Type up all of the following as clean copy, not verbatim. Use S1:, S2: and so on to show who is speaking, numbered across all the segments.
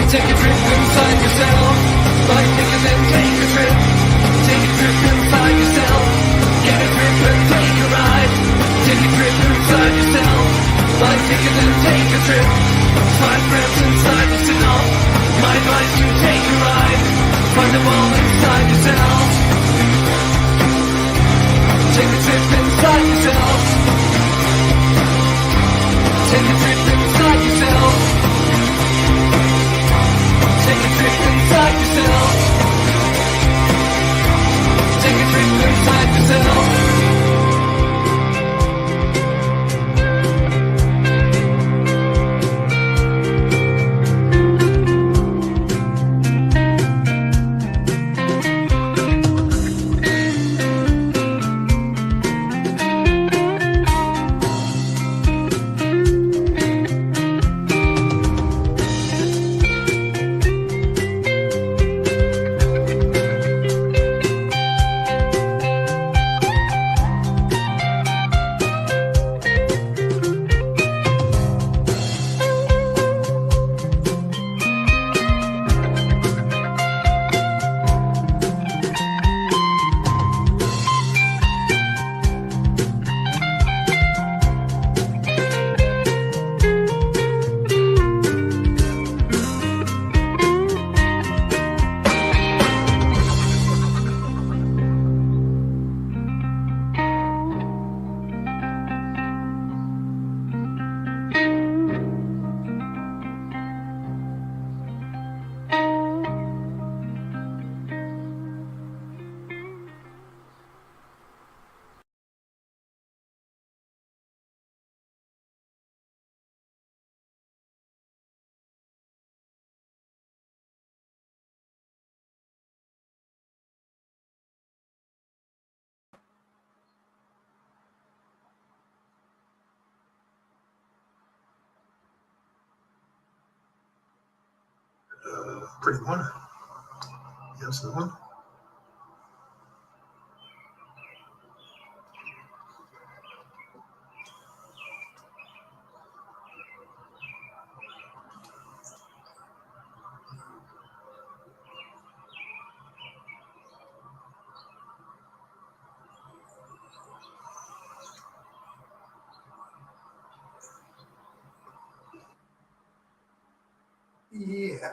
S1: Take a trip inside yourself. Pretty one. Yes, the one. Yeah.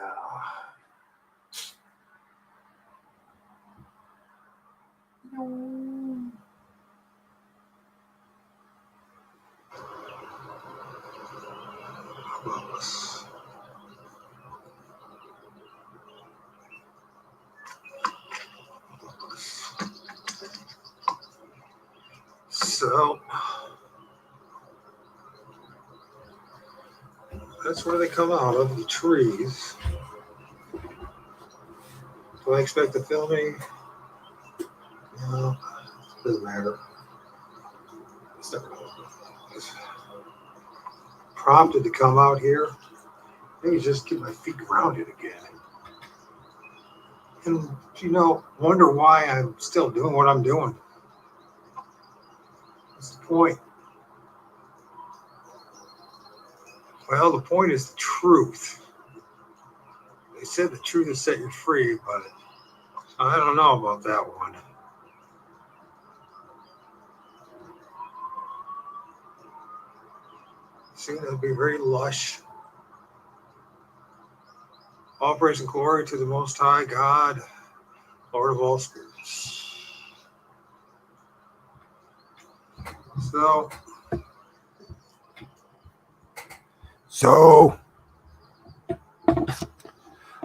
S1: So that's where they come out of, the trees. Do I expect the filming? No, doesn't matter. Prompted to come out here. Maybe just get my feet grounded again. And, wonder why I'm still doing what I'm doing. What's the point? Well, the point is the truth. They said the truth will set you free, but I don't know about that one. Seem to be very lush. All praise and glory to the Most High God, Lord of all spirits. So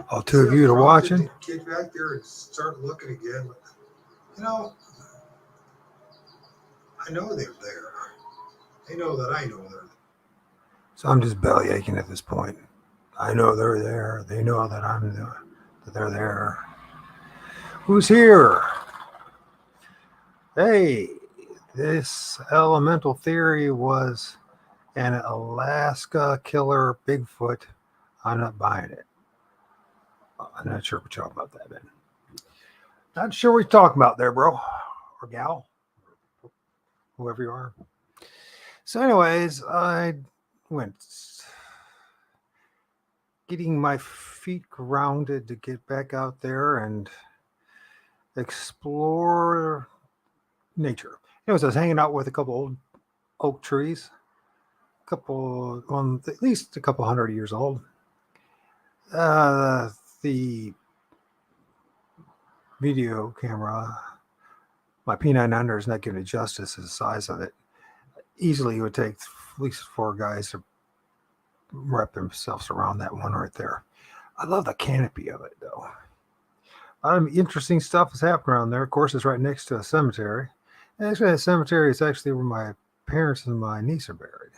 S1: all two of you are watching. Get back there and start looking again. I know they're there. They know that I know they're there. So I'm just belly aching at this point. I know they're there. They know that that they're there. Who's here? Hey, this elemental theory was an Alaska killer Bigfoot. I'm not buying it. I'm not sure what you're talking about that, man. Not sure what you're talking about there, bro. Or gal. Whoever you are. So anyways, I went getting my feet grounded to get back out there and explore nature. Anyways, I was hanging out with a couple old oak trees, at least a couple 100 years old. The video camera, my P900 is not giving it justice to the size of it. Easily, it would take at least 4 guys to wrap themselves around that one right there. I love the canopy of it, though. A lot of interesting stuff is happening around there. Of course, it's right next to a cemetery. And actually, that cemetery is actually where my parents and my niece are buried,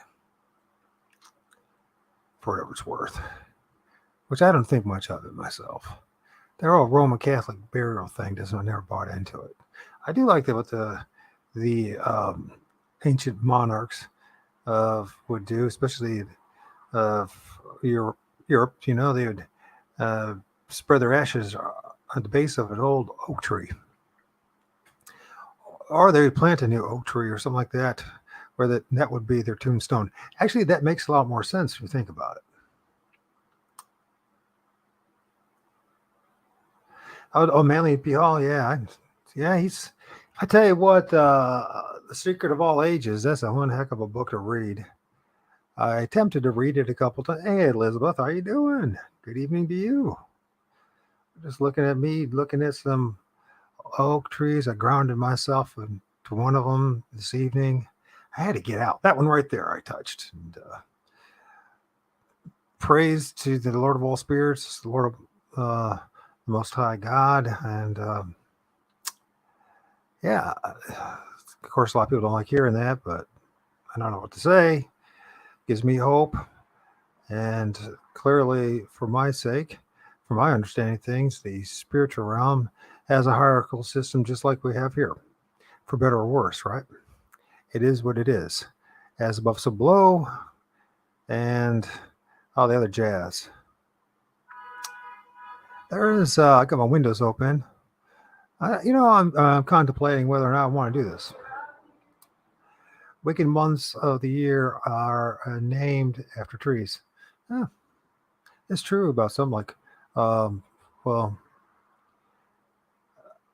S1: for whatever it's worth, which I don't think much of it myself. They're all Roman Catholic burial thing. I never bought into it. I do like that what the ancient monarchs would do, especially Europe. They would spread their ashes at the base of an old oak tree, or they would plant a new oak tree or something like that, where that would be their tombstone. Actually, that makes a lot more sense if you think about it. Oh, Manly P. Hall, yeah. I tell you what, The Secret of All Ages, that's a one heck of a book to read. I attempted to read it a couple times. Hey, Elizabeth, how you doing? Good evening to you. Just looking at me, looking at some oak trees. I grounded myself into one of them this evening. I had to get out. That one right there I touched. And, praise to the Lord of all spirits, the Lord of the Most High God. And yeah, of course, a lot of people don't like hearing that, but I don't know what to say. Gives me hope. And clearly, for my sake, for my understanding of things, the spiritual realm has a hierarchical system just like we have here, for better or worse, right? It is what it is. As above, so below, and all the other jazz. There is, I got my windows open. I'm contemplating whether or not I want to do this. Wicked months of the year are named after trees. Yeah, it's true about some like, um, well,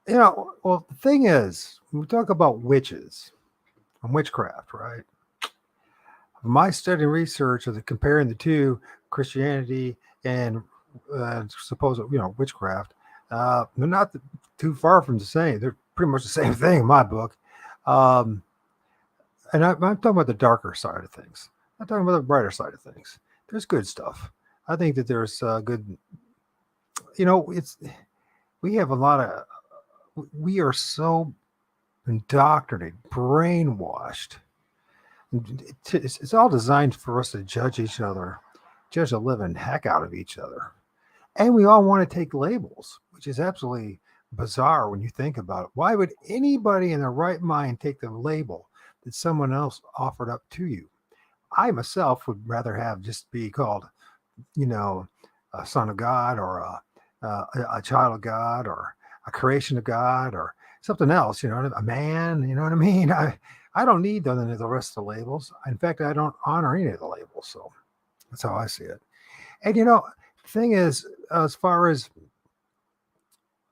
S1: the thing is, when we talk about witches and witchcraft, right? My study and research of comparing the two, Christianity and supposed, witchcraft, they're not too far from the same. They're pretty much the same thing in my book. Um, and I'm talking about the darker side of things. I'm talking about the brighter side of things. There's good stuff. I think that there's good. It's we have a lot of. We are so indoctrinated, brainwashed. It's all designed for us to judge each other, judge the living heck out of each other. And we all want to take labels, which is absolutely bizarre when you think about it. Why would anybody in their right mind take the label that someone else offered up to you? I myself would rather have just be called, a son of God or a child of God or a creation of God or something else, a man, you know what I mean? I don't need the rest of the labels. In fact, I don't honor any of the labels. So that's how I see it. And the thing is, as far as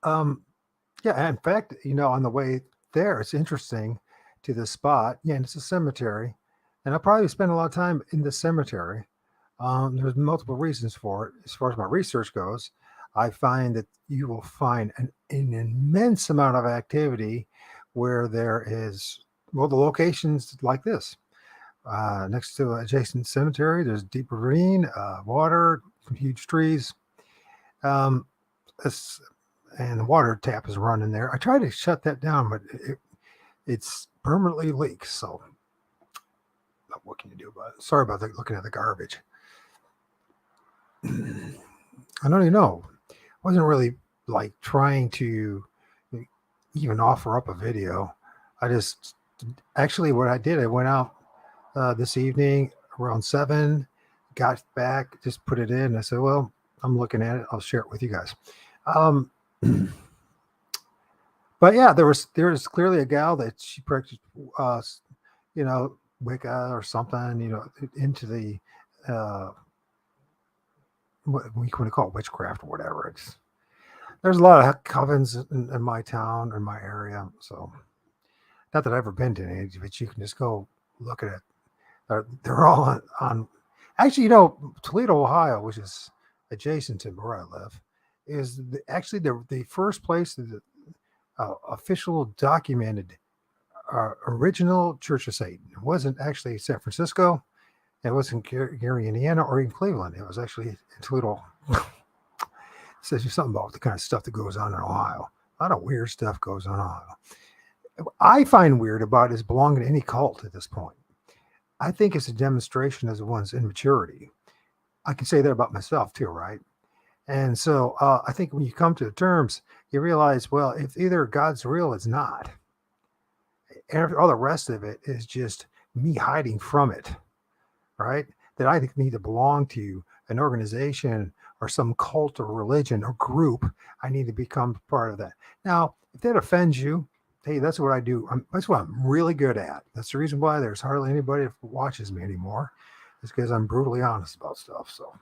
S1: yeah, in fact, on the way there, it's interesting to the spot. Yeah, and it's a cemetery, and I'll probably spend a lot of time in the cemetery. There's multiple reasons for it. As far as my research goes, I find that you will find an immense amount of activity where there is, the locations like this. Next to an adjacent cemetery, there's deep ravine, water, some huge trees. Um, and the water tap is running there. I tried to shut that down, but it's permanently leaks. So, what can you do about it? Sorry about looking at the garbage. I don't even know. I wasn't really like trying to even offer up a video. I just actually what I did, I went out this evening around 7, got back, just put it in. And I said, well, I'm looking at it. I'll share it with you guys. But yeah, there was clearly a gal that she practiced, Wicca or something, into the what we call it, witchcraft or whatever. There's a lot of covens in my town, in my area. So not that I've ever been to any, but you can just go look at it. They're all on actually, Toledo, Ohio, which is adjacent to where I live, is actually the first place that official documented original Church of Satan. It wasn't actually San Francisco. It wasn't Gary, Indiana, or even Cleveland. It was actually in Toledo. It says you something about the kind of stuff that goes on in Ohio. A lot of weird stuff goes on in Ohio. I find weird about is belonging to any cult at this point. I think it's a demonstration of one's immaturity. I can say that about myself too, right? And so I think when you come to the terms, you realize, well, if either God's real, it's not. And all the rest of it is just me hiding from it, right? That I think need to belong to an organization or some cult or religion or group. I need to become part of that. Now, if that offends you, hey, that's what I do. That's what I'm really good at. That's the reason why there's hardly anybody that watches me anymore. It's because I'm brutally honest about stuff. So,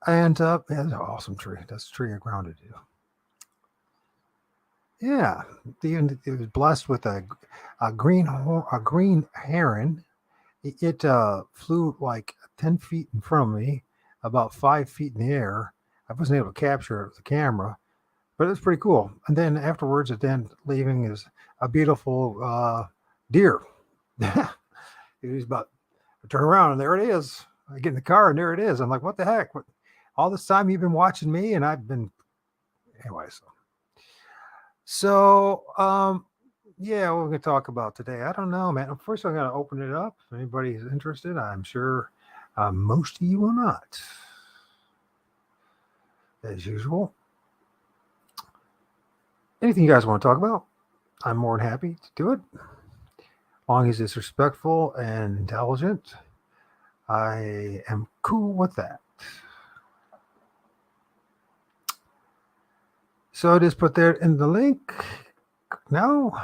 S1: and yeah, that's an awesome tree. That's the tree I grounded you. Yeah, it was blessed with a green heron. It flew like 10 feet in front of me, about 5 feet in the air. I wasn't able to capture it with the camera, but it was pretty cool. And then afterwards, leaving is a beautiful deer. It was about, I turn around and there it is. I get in the car and there it is. I'm like, what the heck? All this time you've been watching me, and I've been, anyway. So, yeah, what we're going to talk about today, I don't know, man. First, I'm going to open it up. If anybody's interested, I'm sure most of you will not. As usual. Anything you guys want to talk about, I'm more than happy to do it. As long as it's respectful and intelligent, I am cool with that. So I just put that in the link. No.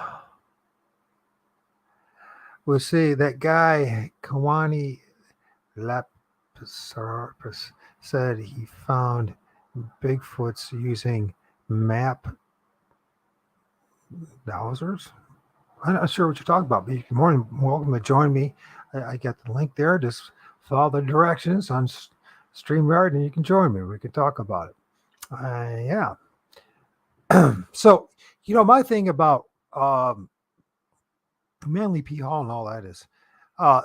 S1: We'll see that guy, Kawani Lapsarpus, said he found Bigfoots using map browsers. I'm not sure what you're talking about, but you're more than welcome to join me. I got the link there. Just follow the directions on StreamYard and you can join me. We can talk about it. Yeah. So, my thing about Manly P. Hall and all that is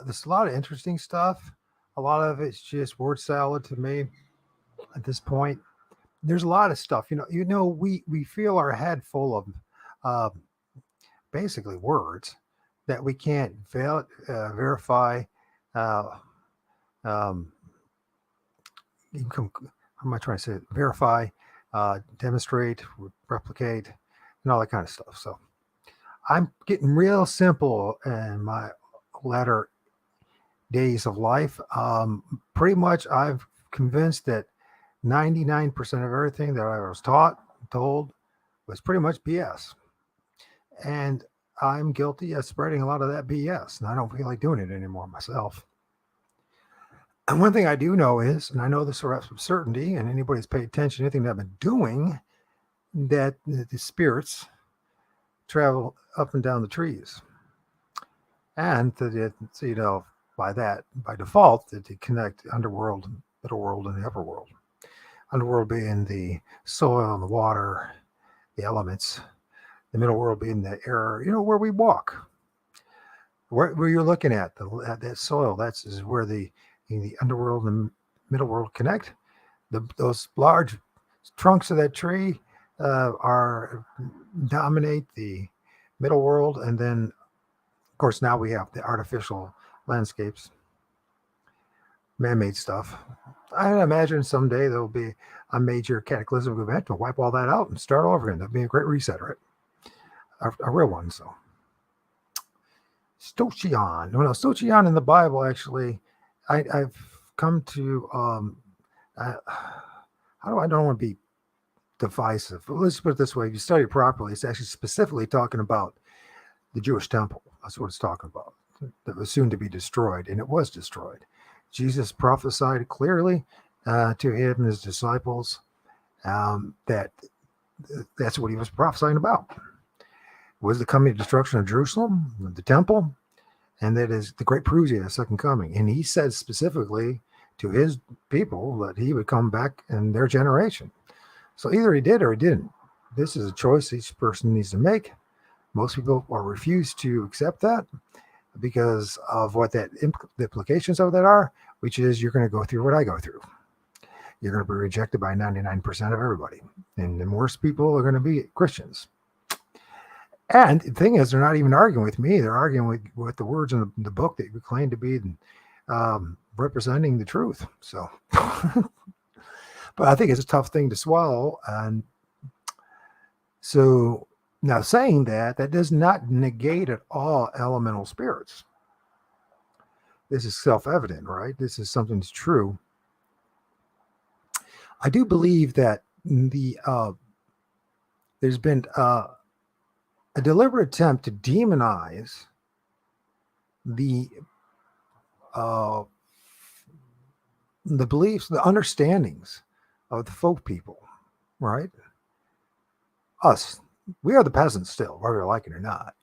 S1: there's a lot of interesting stuff. A lot of it's just word salad to me at this point. There's a lot of stuff. We feel our head full of uh, basically words that we can't verify. Uh, um, how am I trying to say it? Verify, demonstrate, replicate, and all that kind of stuff. So I'm getting real simple in my latter days of life. Pretty much, I've convinced that 99% of everything that I was told, was pretty much BS. And I'm guilty of spreading a lot of that BS, and I don't feel like doing it anymore myself. And one thing I do know is, and I know this with certainty, and anybody's paid attention to anything that I've been doing, that the spirits travel up and down the trees. And that by default, that they connect underworld, middle world, and the upper world. Underworld being the soil and the water, the elements. The middle world being the air, where we walk. Where you're looking at, that soil, that's is where the underworld and middle world connect. Those large trunks of that tree dominate the middle world, and then, of course, now we have the artificial landscapes, man-made stuff. I imagine someday there'll be a major cataclysmic event to wipe all that out and start over again. That'd be a great reset, right? A real one. So Stoichion. No, Stoichion in the Bible, actually, I've come to, I don't want to be divisive. But let's put it this way. If you study it properly, it's actually specifically talking about the Jewish temple. That's what it's talking about. That was soon to be destroyed, and it was destroyed. Jesus prophesied clearly to him and his disciples that that's what he was prophesying about. Was the coming destruction of Jerusalem, the temple, and that is the great Perusia, the second coming. And he said specifically to his people that he would come back in their generation. So either he did or he didn't. This is a choice each person needs to make. Most people refuse to accept that because of what the implications of that are, which is you're going to go through what I go through. You're going to be rejected by 99% of everybody. And the worst people are going to be Christians. And the thing is, they're not even arguing with me. They're arguing with the words in the book that we claim to be representing the truth. So, but I think it's a tough thing to swallow. And so now saying that does not negate at all elemental spirits. This is self-evident, right? This is something that's true. I do believe that there's been a deliberate attempt to demonize the beliefs, the understandings of the folk people, right? Us, we are the peasants still, whether we like it or not.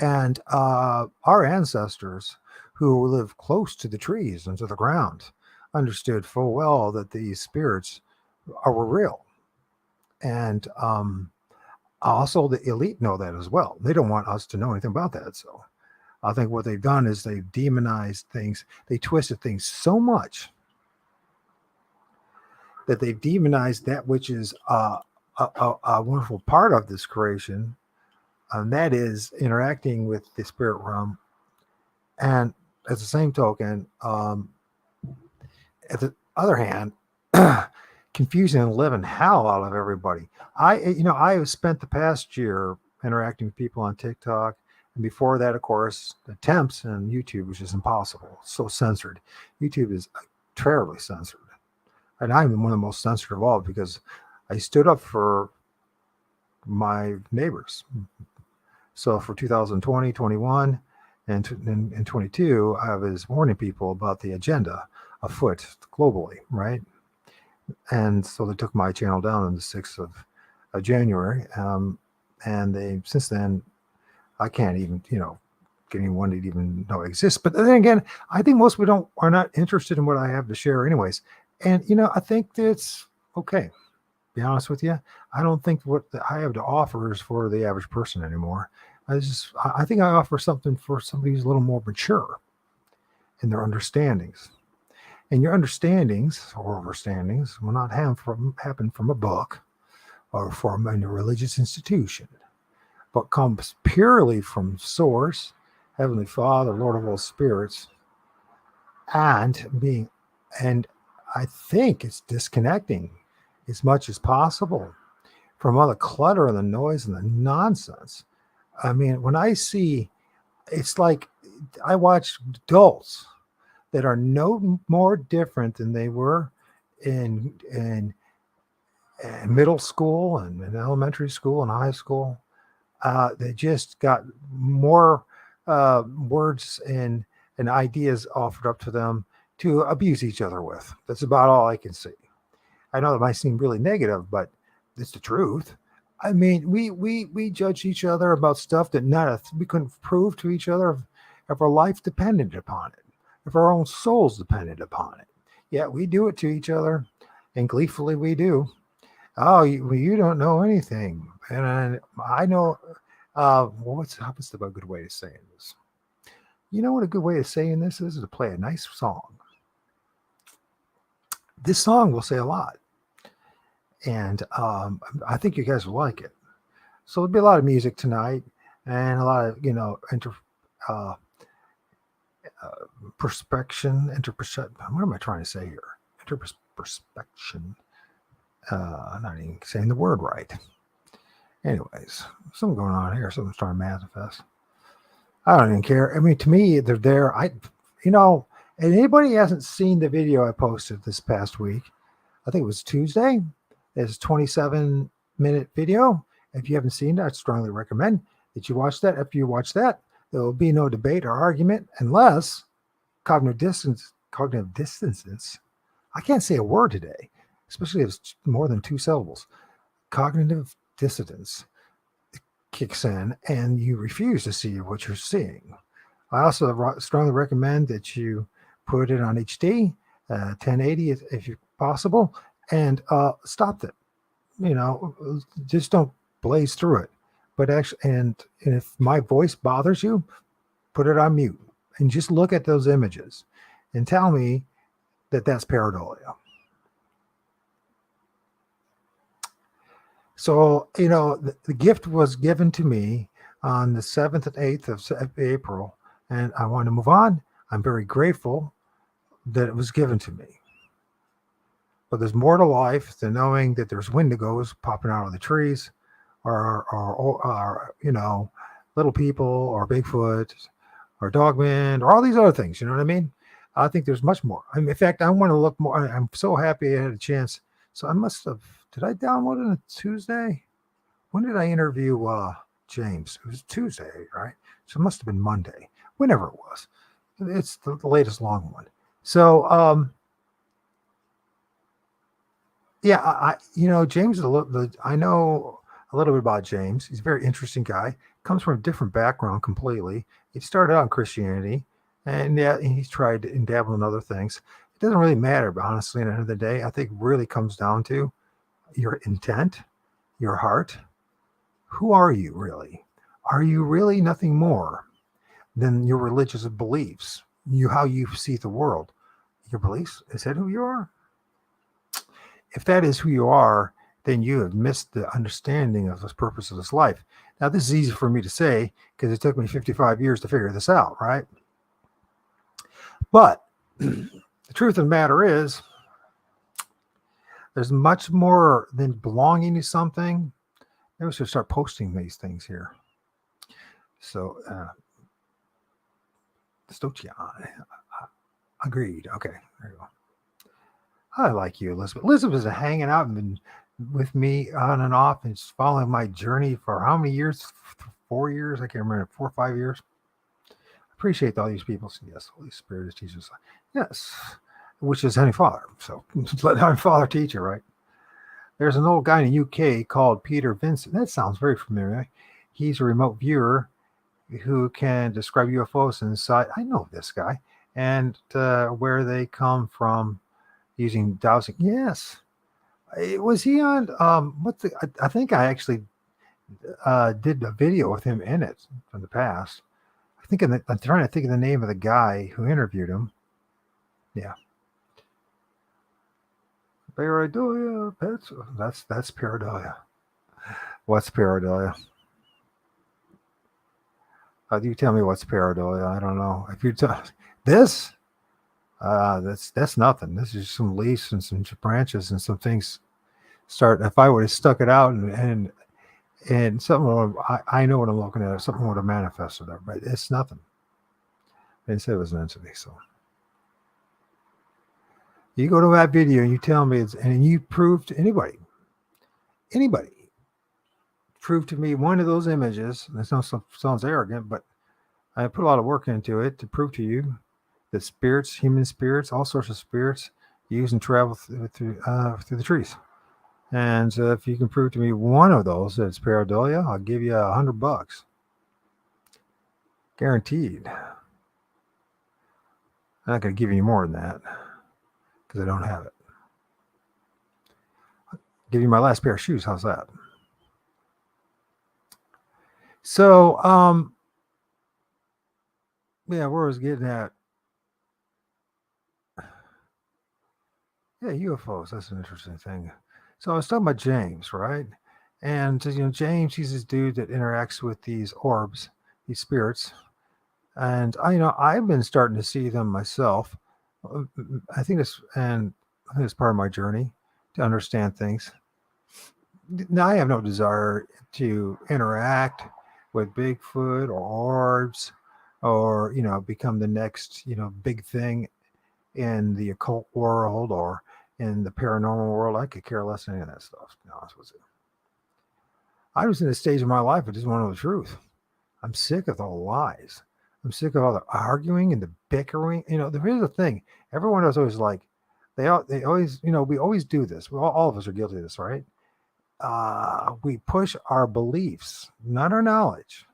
S1: And our ancestors who live close to the trees and to the ground understood full well that these spirits were real. And also the elite know that as well. They don't want us to know anything about that. So I think what they've done is they've demonized things. They twisted things so much that they've demonized that which is a wonderful part of this creation, and that is interacting with the spirit realm. And at the same token, at the other hand, confusing the living hell out of everybody. I have spent the past year interacting with people on TikTok, and before that, of course, attempts on YouTube, which is impossible. It's so censored. YouTube is terribly censored, and I'm one of the most censored of all because I stood up for my neighbors. So for 2020, 21, and 22, I was warning people about the agenda afoot globally, right? And so they took my channel down on the 6th of January. And they, since then, I can't even, get anyone to even know it exists. But then again, I think most people are not interested in what I have to share anyways. And, I think that's okay. Be honest with you. I don't think what I have to offer is for the average person anymore. I think I offer something for somebody who's a little more mature in their understandings. And your understandings or overstandings will not happen from a book or from a religious institution, but comes purely from Source, Heavenly Father, Lord of all spirits, and I think it's disconnecting as much as possible from all the clutter and the noise and the nonsense. I mean, when I see, it's like I watch adults that are no more different than they were in middle school and in elementary school and high school. They just got more words and ideas offered up to them to abuse each other with. That's about all I can see. I know that might seem really negative, but it's the truth. I mean, we judge each other about stuff that we couldn't prove to each other if our life depended upon it, if our own souls depended upon it. Yeah, we do it to each other, and gleefully we do. Oh, you don't know anything, and I know. What's a good way of saying this? You know what a good way of saying this is to play a nice song. This song will say a lot, and I think you guys will like it. So there'll be a lot of music tonight, and a lot of uh, interperception. What am I trying to say here? Interperspection. I'm not even saying the word right. Anyways, something going on here. Something's trying to manifest. I don't even care. I mean, to me, they're there. And anybody hasn't seen the video I posted this past week, I think it was Tuesday. It's a 27-minute video. If you haven't seen it, I'd strongly recommend that you watch that. After you watch that, there will be no debate or argument unless cognitive dissonance. I can't say a word today, especially if it's more than 2 syllables. Cognitive dissonance kicks in and you refuse to see what you're seeing. I also strongly recommend that you put it on HD, 1080 if possible, and stop it. Just don't blaze through it. But actually, and if my voice bothers you, put it on mute and just look at those images and tell me that that's pareidolia. So, the gift was given to me on the 7th and 8th of April, and I want to move on. I'm very grateful that it was given to me. But there's more to life than knowing that there's wendigos popping out of the trees or little people or Bigfoot or Dogman or all these other things. You know what I mean? I think there's much more. In fact, I want to look more. I'm so happy I had a chance. So did I download it on Tuesday? When did I interview James? It was Tuesday, right? So it must have been Monday, whenever it was. It's the latest long one. So, yeah, James, I know a little bit about James. He's a very interesting guy. Comes from a different background completely. He started out in Christianity, and yeah, he's tried to dabble in other things. It doesn't really matter, but honestly, at the end of the day, I think it really comes down to your intent, your heart. Who are you really? Are you really nothing more than your religious beliefs? How you see the world? Your beliefs? Is that who you are? If that is who you are, then you have missed the understanding of the purpose of this life. Now, this is easy for me to say because it took me 55 years to figure this out, right? But the truth of the matter is, there's much more than belonging to something. Maybe we should start posting these things here. So, Stochian. Agreed. Okay, there you go. I like you, Elizabeth. Elizabeth is hanging out and been with me on and off and just following my journey for how many years? 4 years? I can't remember. 4 or 5 years. Appreciate all these people. Yes, Holy Spirit is Jesus. Yes, which is Heavenly Father. So let Heavenly Father teach you, right? There's an old guy in the UK called Peter Vincent. That sounds very familiar. He's a remote viewer who can describe UFOs inside. I know this guy and where they come from using dowsing. Yes. Was he on what the I think I actually did a video with him in it from the past. I'm trying to think of the name of the guy who interviewed him. Yeah. Pareidolia. That's pareidolia. What's pareidolia? You tell me what's pareidolia. I don't know. If you tell this, that's nothing. This is some leaves and some branches and some things. Start. If I would have stuck it out and something, I know what I'm looking at. Something would have manifested there, but it's nothing. I didn't say it was an entity. So you go to that video and you tell me and you prove to anybody, prove to me one of those images. That sounds arrogant, but I put a lot of work into it to prove to you that spirits, human spirits, all sorts of spirits, use and travel through the trees. And if you can prove to me one of those that it's pareidolia, I'll give you $100, guaranteed. I'm not going to give you more than that because I don't have it. I'll give you my last pair of shoes. How's that? So, yeah, where I was getting at. Yeah, UFOs. That's an interesting thing. So I was talking about James, right? And James, he's this dude that interacts with these orbs, these spirits, and I've been starting to see them myself. I think it's part of my journey to understand things. Now I have no desire to interact with Bigfoot or orbs, or become the next big thing in the occult world or in the paranormal world. I could care less than any of that stuff, to be honest with you. I was in a stage of my life I just want to know the truth. I'm sick of all the lies. I'm sick of all the arguing and the bickering. Here's the thing. Everyone is always like, they always, we always do this. All of us are guilty of this, right? We push our beliefs, not our knowledge,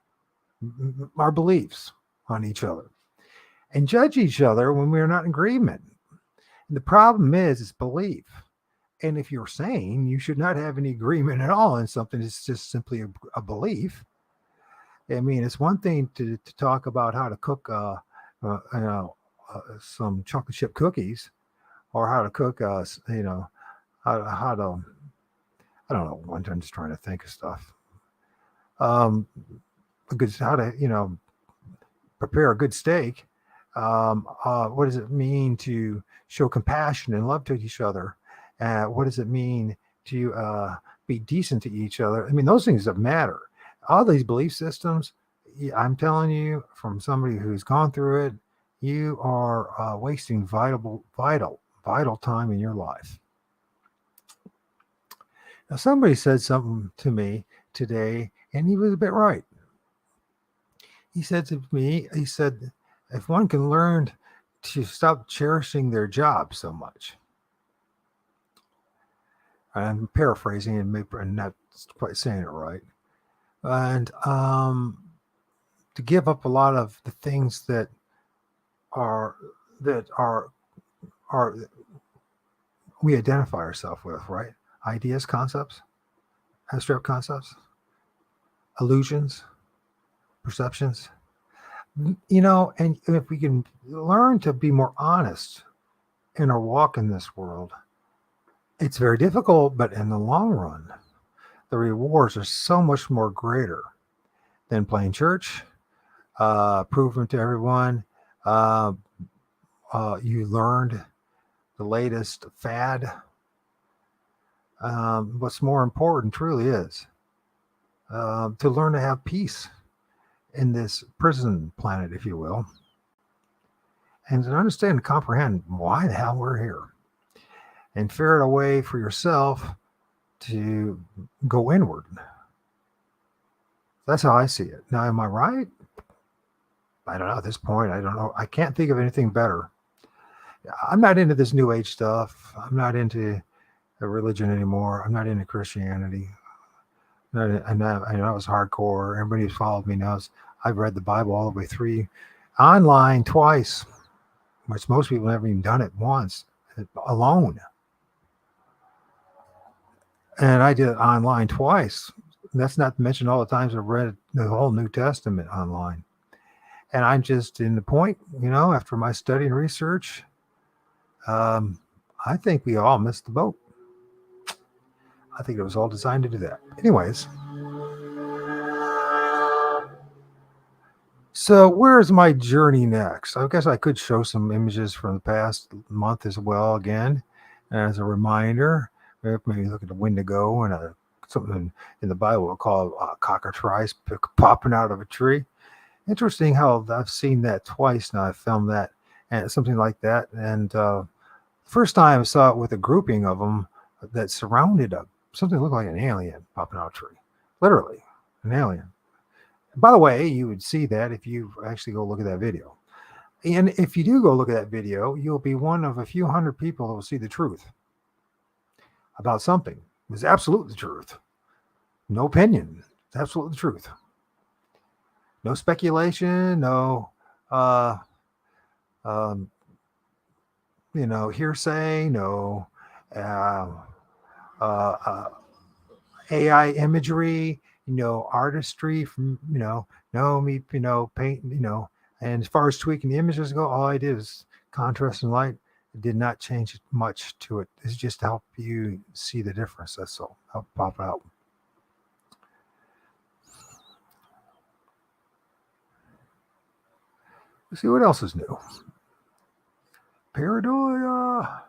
S1: our beliefs on each other, and judge each other when we're not in agreement. And the problem is, it's belief. And if you're saying you should not have any agreement at all in something, it's just simply a belief. I mean, it's one thing to talk about how to cook, some chocolate chip cookies, or how to cook, how to, I don't know. I'm just trying to think of stuff. Because how to, prepare a good steak. What does it mean to show compassion and love to each other? What does it mean to be decent to each other? I mean, those things that matter. All these belief systems, I'm telling you, from somebody who's gone through it, you are wasting vital time in your life. Now, somebody said something to me today, and he was a bit right. He said to me, if one can learn to stop cherishing their job so much. I'm paraphrasing and not quite saying it right. And to give up a lot of the things that are we identify ourselves with, right? Ideas, concepts, abstract concepts, illusions, perceptions. And if we can learn to be more honest in our walk in this world, it's very difficult, but in the long run, the rewards are so much more greater than playing church, proving to everyone you learned the latest fad. What's more important truly is to learn to have peace in this prison planet, if you will, and to understand and comprehend why the hell we're here, and ferret away for yourself to go inward. That's how I see it. Now, am I right? I don't know at this point. I don't know. I can't think of anything better. I'm not into this New Age stuff. I'm not into a religion anymore. I'm not into Christianity. I know it's hardcore. Everybody who's followed me knows I've read the Bible all the way through online twice, which most people never even done it once alone. And I did it online twice. That's not to mention all the times I've read the whole New Testament online. And I'm just in the point, after my study and research, I think we all missed the boat. I think it was all designed to do that. Anyways, so where's my journey next? I guess I could show some images from the past month as well again, as a reminder. Maybe look at the Wendigo and something in the Bible we'll call a cockatrice popping out of a tree. Interesting how I've seen that twice now. I filmed that and something like that. And first time I saw it with a grouping of them that surrounded something that looked like an alien popping out of a tree. Literally, an alien. By the way, you would see that if you actually go look at that video. And if you do go look at that video, you'll be one of a few hundred people that will see the truth about something. It's absolutely the truth. No opinion. It's absolutely the truth. No speculation, no hearsay, no AI imagery, artistry from, paint, and as far as tweaking the images go, all I did is contrast and light. It did not change much to it. It's just to help you see the difference. That's all. Help pop out. Let's see what else is new. Pareidolia.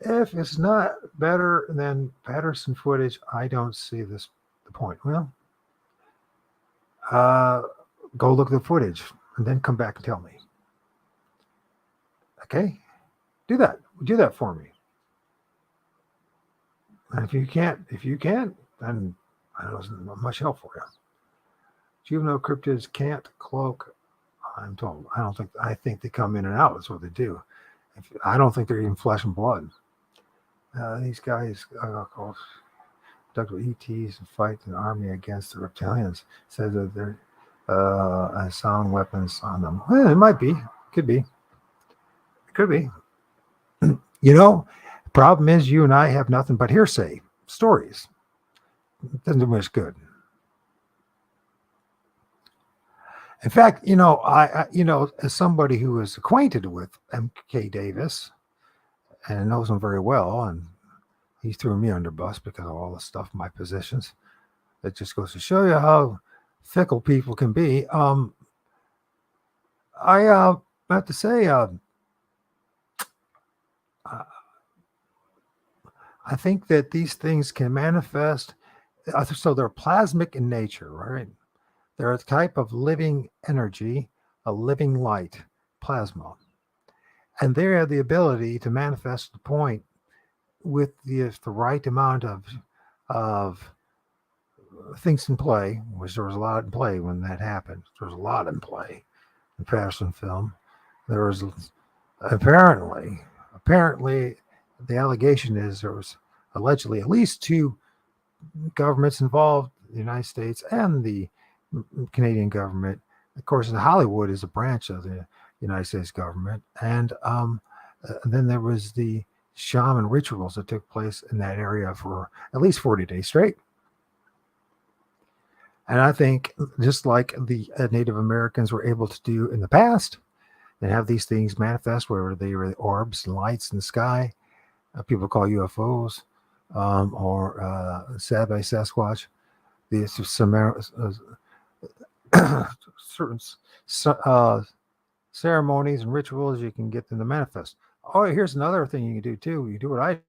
S1: If it's not better than Patterson footage, I don't see the point. Well, go look at the footage and then come back and tell me. Okay? Do that for me. And if you can't, then I don't know, it's not much help for you. Juvenile cryptids can't cloak, I'm told. I think they come in and out. That's what they do. I don't think they're even flesh and blood. These guys called Dr. ETs and fight an army against the reptilians. Says that they're sound weapons on them. Well, it might be. Could be. It could be. Problem is you and I have nothing but hearsay stories. It doesn't do much good. In fact, I as somebody who is acquainted with M.K. Davis and knows him very well, and he threw me under bus because of all the stuff, my positions. It just goes to show you how fickle people can be. I have to say, I think that these things can manifest. So they're plasmic in nature, right? They're a type of living energy, a living light, plasma. And they have the ability to manifest the point with the right amount of things in play, which there was a lot in play when that happened. There was a lot in play in Patterson film. There was apparently the allegation is there was allegedly at least two governments involved, the United States and the Canadian government. Of course, Hollywood is a branch of the United States government. And then there was the shaman rituals that took place in that area for at least 40 days straight. And I think just like the Native Americans were able to do in the past, and have these things manifest where they were orbs and lights in the sky, people call UFOs, or said by Sasquatch, these certain ceremonies and rituals, you can get them to manifest. Oh, here's another thing you can do too. You do what I do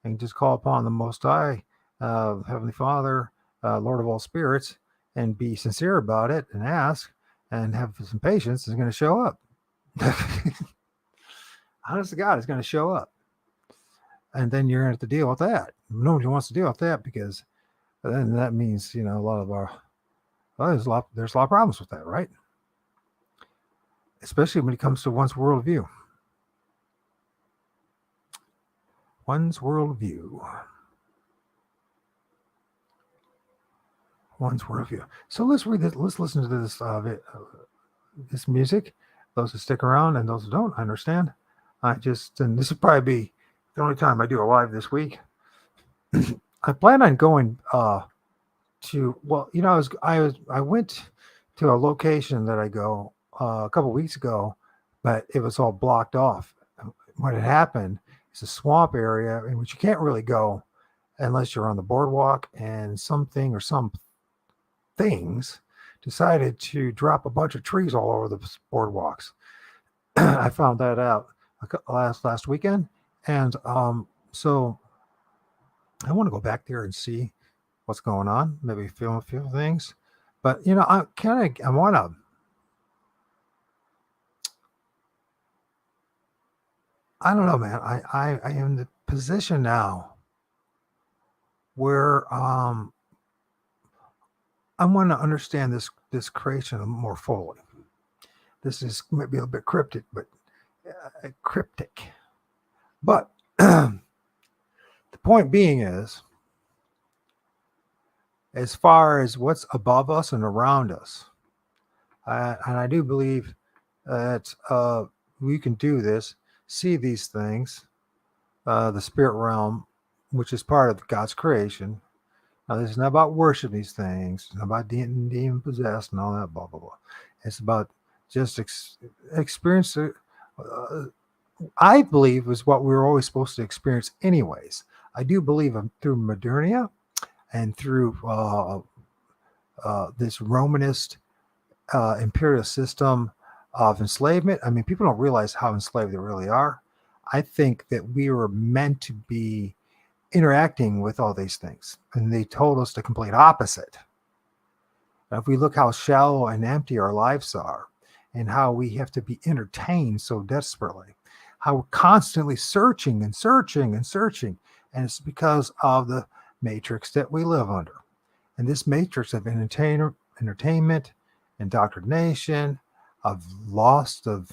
S1: and just call upon the Most High, Heavenly Father, Lord of all spirits, and be sincere about it and ask and have some patience. Is going to show up. Honest to God, it's going to show up. and then you're going to have to deal with that. Nobody wants to deal with that because then that means a lot of our there's a lot of problems with that, right? Especially when it comes to one's worldview. One's worldview. One's worldview. So let's read this. Let's listen to this music. Those who stick around and those who don't, I understand. And this will probably be the only time I do a live this week. I plan on going I went to a location that I go a couple weeks ago, but it was all blocked off. What had happened is a swamp area in which you can't really go unless you're on the boardwalk, and some things decided to drop a bunch of trees all over the boardwalks. I found that out last weekend, and so I want to go back there and see what's going on. Maybe feel a few things, but I want to. I don't know, man. I am in the position now where I want to understand this creation more fully. This is maybe a bit cryptic, but But the point being is, as far as what's above us and around us, and I do believe that we can do this, see these things, the spirit realm, which is part of God's creation. Now, this is not about worshiping these things. It's not about demon possessed and all that, blah, blah, blah. It's about just experience. I believe is what we were always supposed to experience anyways. I do believe through Modernia and through this Romanist imperial system of enslavement. I mean, people don't realize how enslaved they really are. I think that we were meant to be interacting with all these things, and they told us the complete opposite. If we look how shallow and empty our lives are, and how we have to be entertained so desperately, how we're constantly searching and searching and searching, and it's because of the matrix that we live under. And this matrix of entertainment, indoctrination, of loss of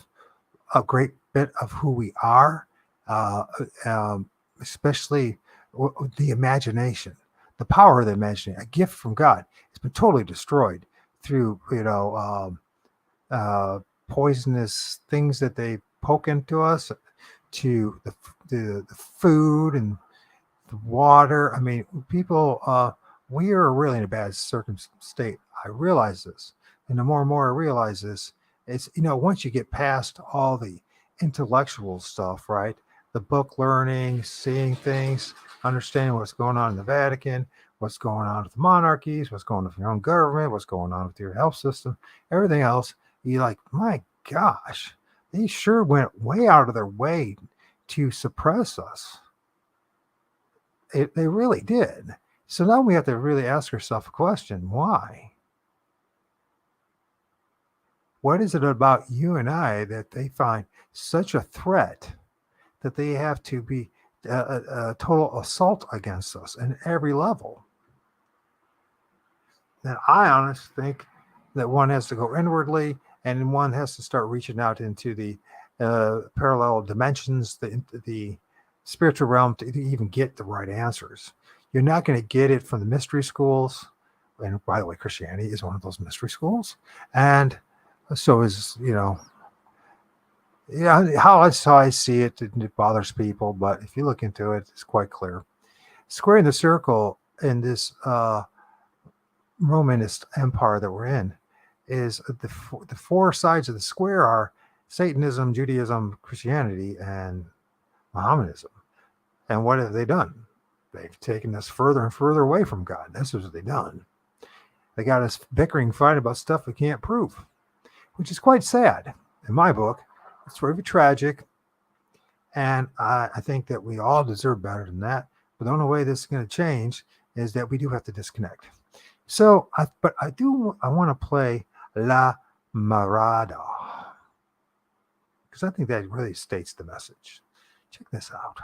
S1: a great bit of who we are, especially the imagination, the power of the imagination, a gift from God. It's been totally destroyed through, poisonous things that they poke into us, to the food and the water. I mean, people, we are really in a bad state. I realize this. And the more and more I realize this, it's, once you get past all the intellectual stuff, right? The book learning, seeing things, understanding what's going on in the Vatican, what's going on with the monarchies, what's going on with your own government, what's going on with your health system, everything else. You're like, my gosh, they sure went way out of their way to suppress us. They really did. So now we have to really ask ourselves a question: why? What is it about you and I that they find such a threat that they have to be a total assault against us in every level? And I honestly think that one has to go inwardly, and one has to start reaching out into the parallel dimensions, the spiritual realm, to even get the right answers. You're not going to get it from the mystery schools. And by the way, Christianity is one of those mystery schools. And so is, how I see it, it bothers people. But if you look into it, it's quite clear. Squaring the circle in this Romanist empire that we're in is the four sides of the square are Satanism, Judaism, Christianity, and Mohammedanism. And what have they done? They've taken us further and further away from God. That's what they've done. They got us bickering, fighting about stuff we can't prove, which is quite sad. In my book, it's very tragic. And I think that we all deserve better than that. But the only way this is going to change is that we do have to disconnect. So, I want to play La Marada, because I think that really states the message. Check this out.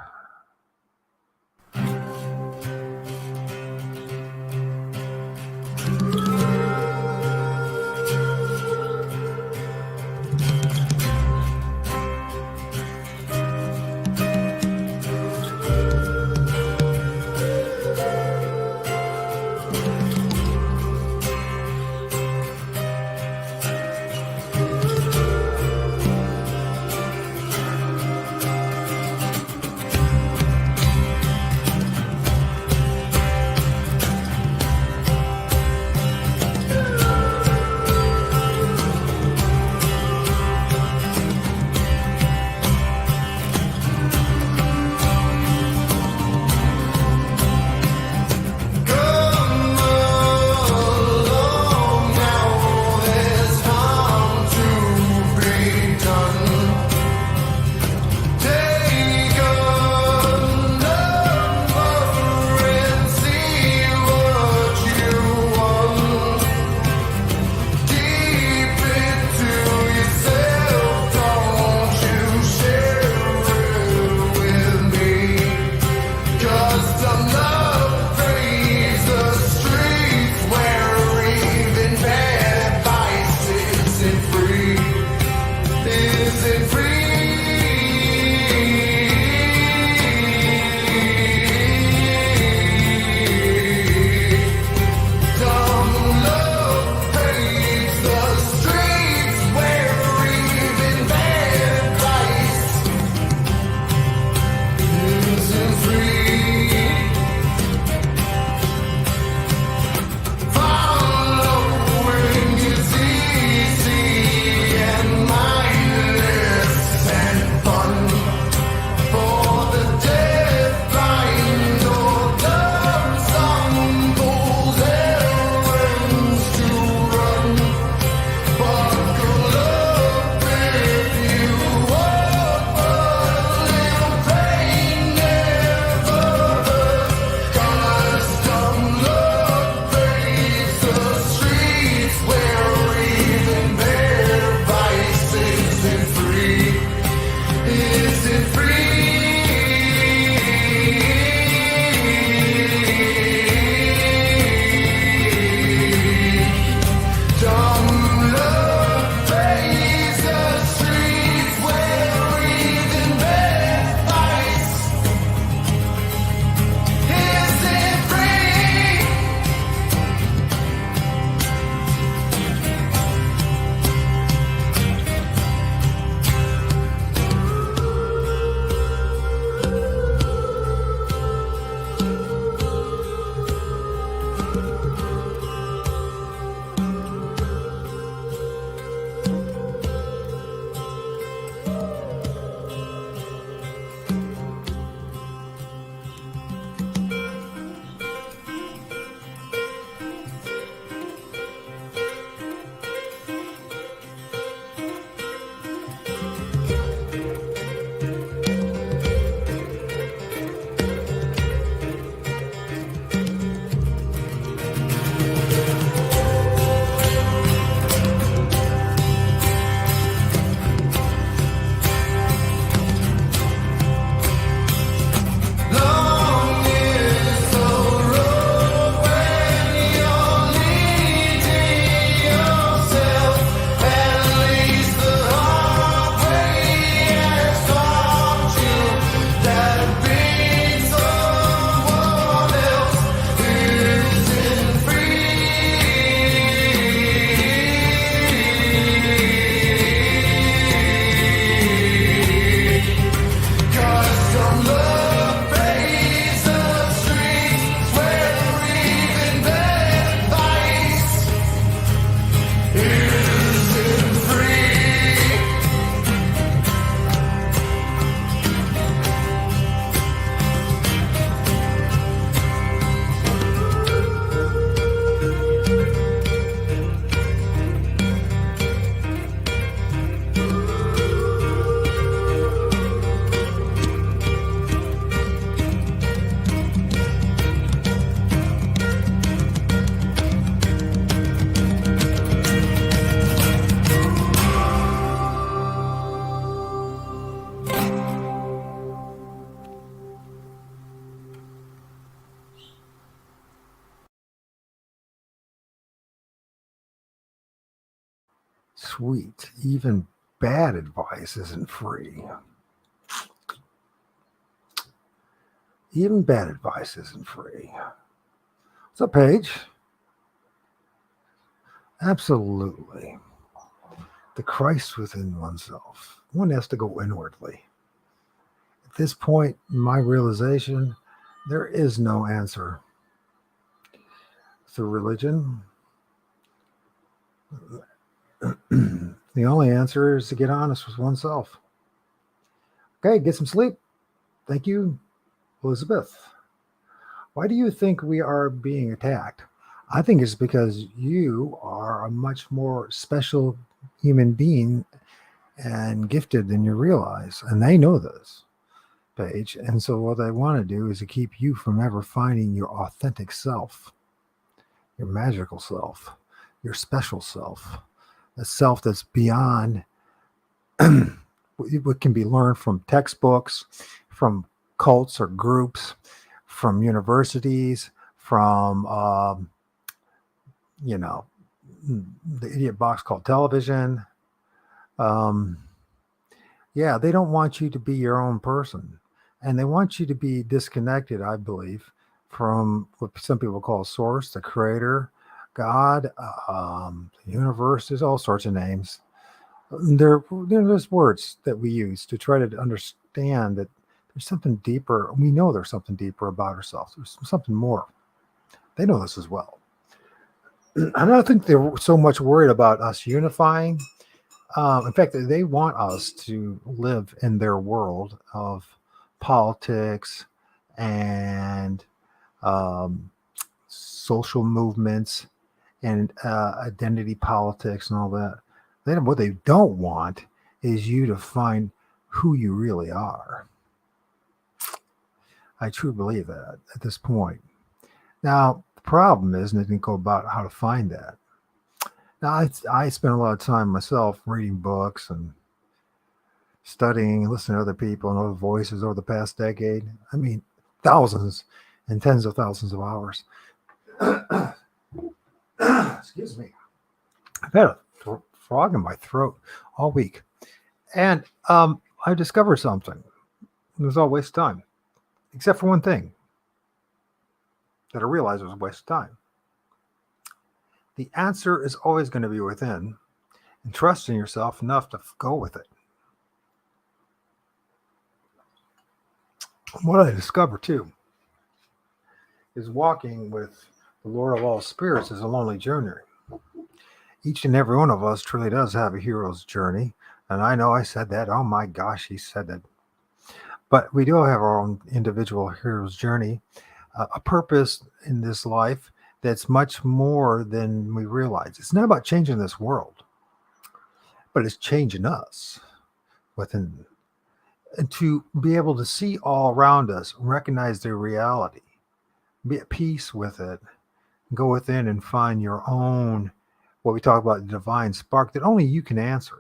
S1: Sweet. Even bad advice isn't free. Even bad advice isn't free. What's up, Paige? Absolutely. The Christ within oneself. One has to go inwardly. At this point, in my realization, there is no answer through religion. The only answer is to get honest with oneself. Okay, get some sleep. Thank you, Elizabeth. Why do you think we are being attacked? I think it's because you are a much more special human being and gifted than you realize. And they know this, Paige. And so what they want to do is to keep you from ever finding your authentic self, your magical self, your special self, a self that's beyond what can be learned from textbooks, from cults or groups, from universities, from the idiot box called television. Yeah, they don't want you to be your own person, and they want you to be disconnected, I believe, from what some people call source, the creator, God, the universe. There's all sorts of names. There's words that we use to try to understand that there's something deeper. We know there's something deeper about ourselves. There's something more. They know this as well. I don't think they're so much worried about us unifying. In fact, they want us to live in their world of politics and social movements and identity politics and all that. What they don't want is you to find who you really are. I truly believe that at this point. Now, the problem is, and they didn't go about how to find that. Now, I spent a lot of time myself reading books and studying, listening to other people and other voices over the past decade. I mean, thousands and tens of thousands of hours. Excuse me. I've had a frog in my throat all week. And I discovered something. It was all waste of time, except for one thing that I realized was a waste of time. The answer is always going to be within, and trust in yourself enough to go with it. What I discovered too is walking with the Lord of all spirits is a lonely journey. Each and every one of us truly does have a hero's journey. And I know I said that. Oh my gosh, he said that. But we do have our own individual hero's journey, a purpose in this life that's much more than we realize. It's not about changing this world, but it's changing us within. And to be able to see all around us, recognize their reality, be at peace with it, go within and find your own, what we talk about, the divine spark that only you can answer.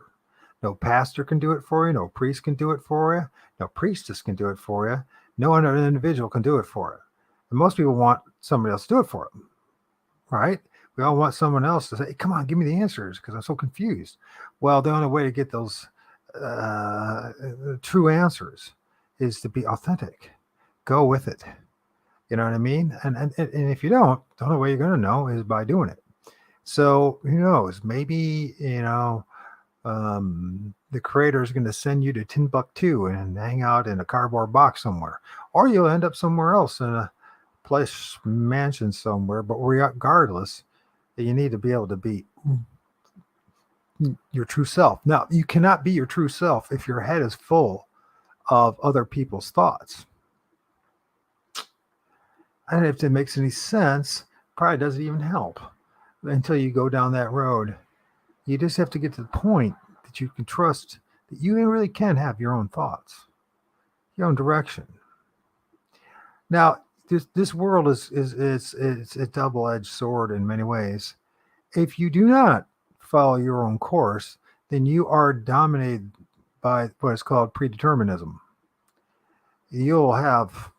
S1: No pastor can do it for you. No priest can do it for you. No priestess can do it for you. No other individual can do it for you. And most people want somebody else to do it for them, right? We all want someone else to say, hey, come on, give me the answers because I'm so confused. Well, the only way to get those true answers is to be authentic. Go with it. You know what I mean? And if you don't, the only way you're going to know is by doing it. So who knows? Maybe, the creator is going to send you to Timbuktu and hang out in a cardboard box somewhere, or you'll end up somewhere else in a place, mansion somewhere. But regardless, you need to be able to be your true self. Now, you cannot be your true self if your head is full of other people's thoughts. And if it makes any sense, probably doesn't even help until you go down that road. You just have to get to the point that you can trust that you really can have your own thoughts, your own direction. Now, this world is a double-edged sword in many ways. If you do not follow your own course, then you are dominated by what is called predeterminism. You'll have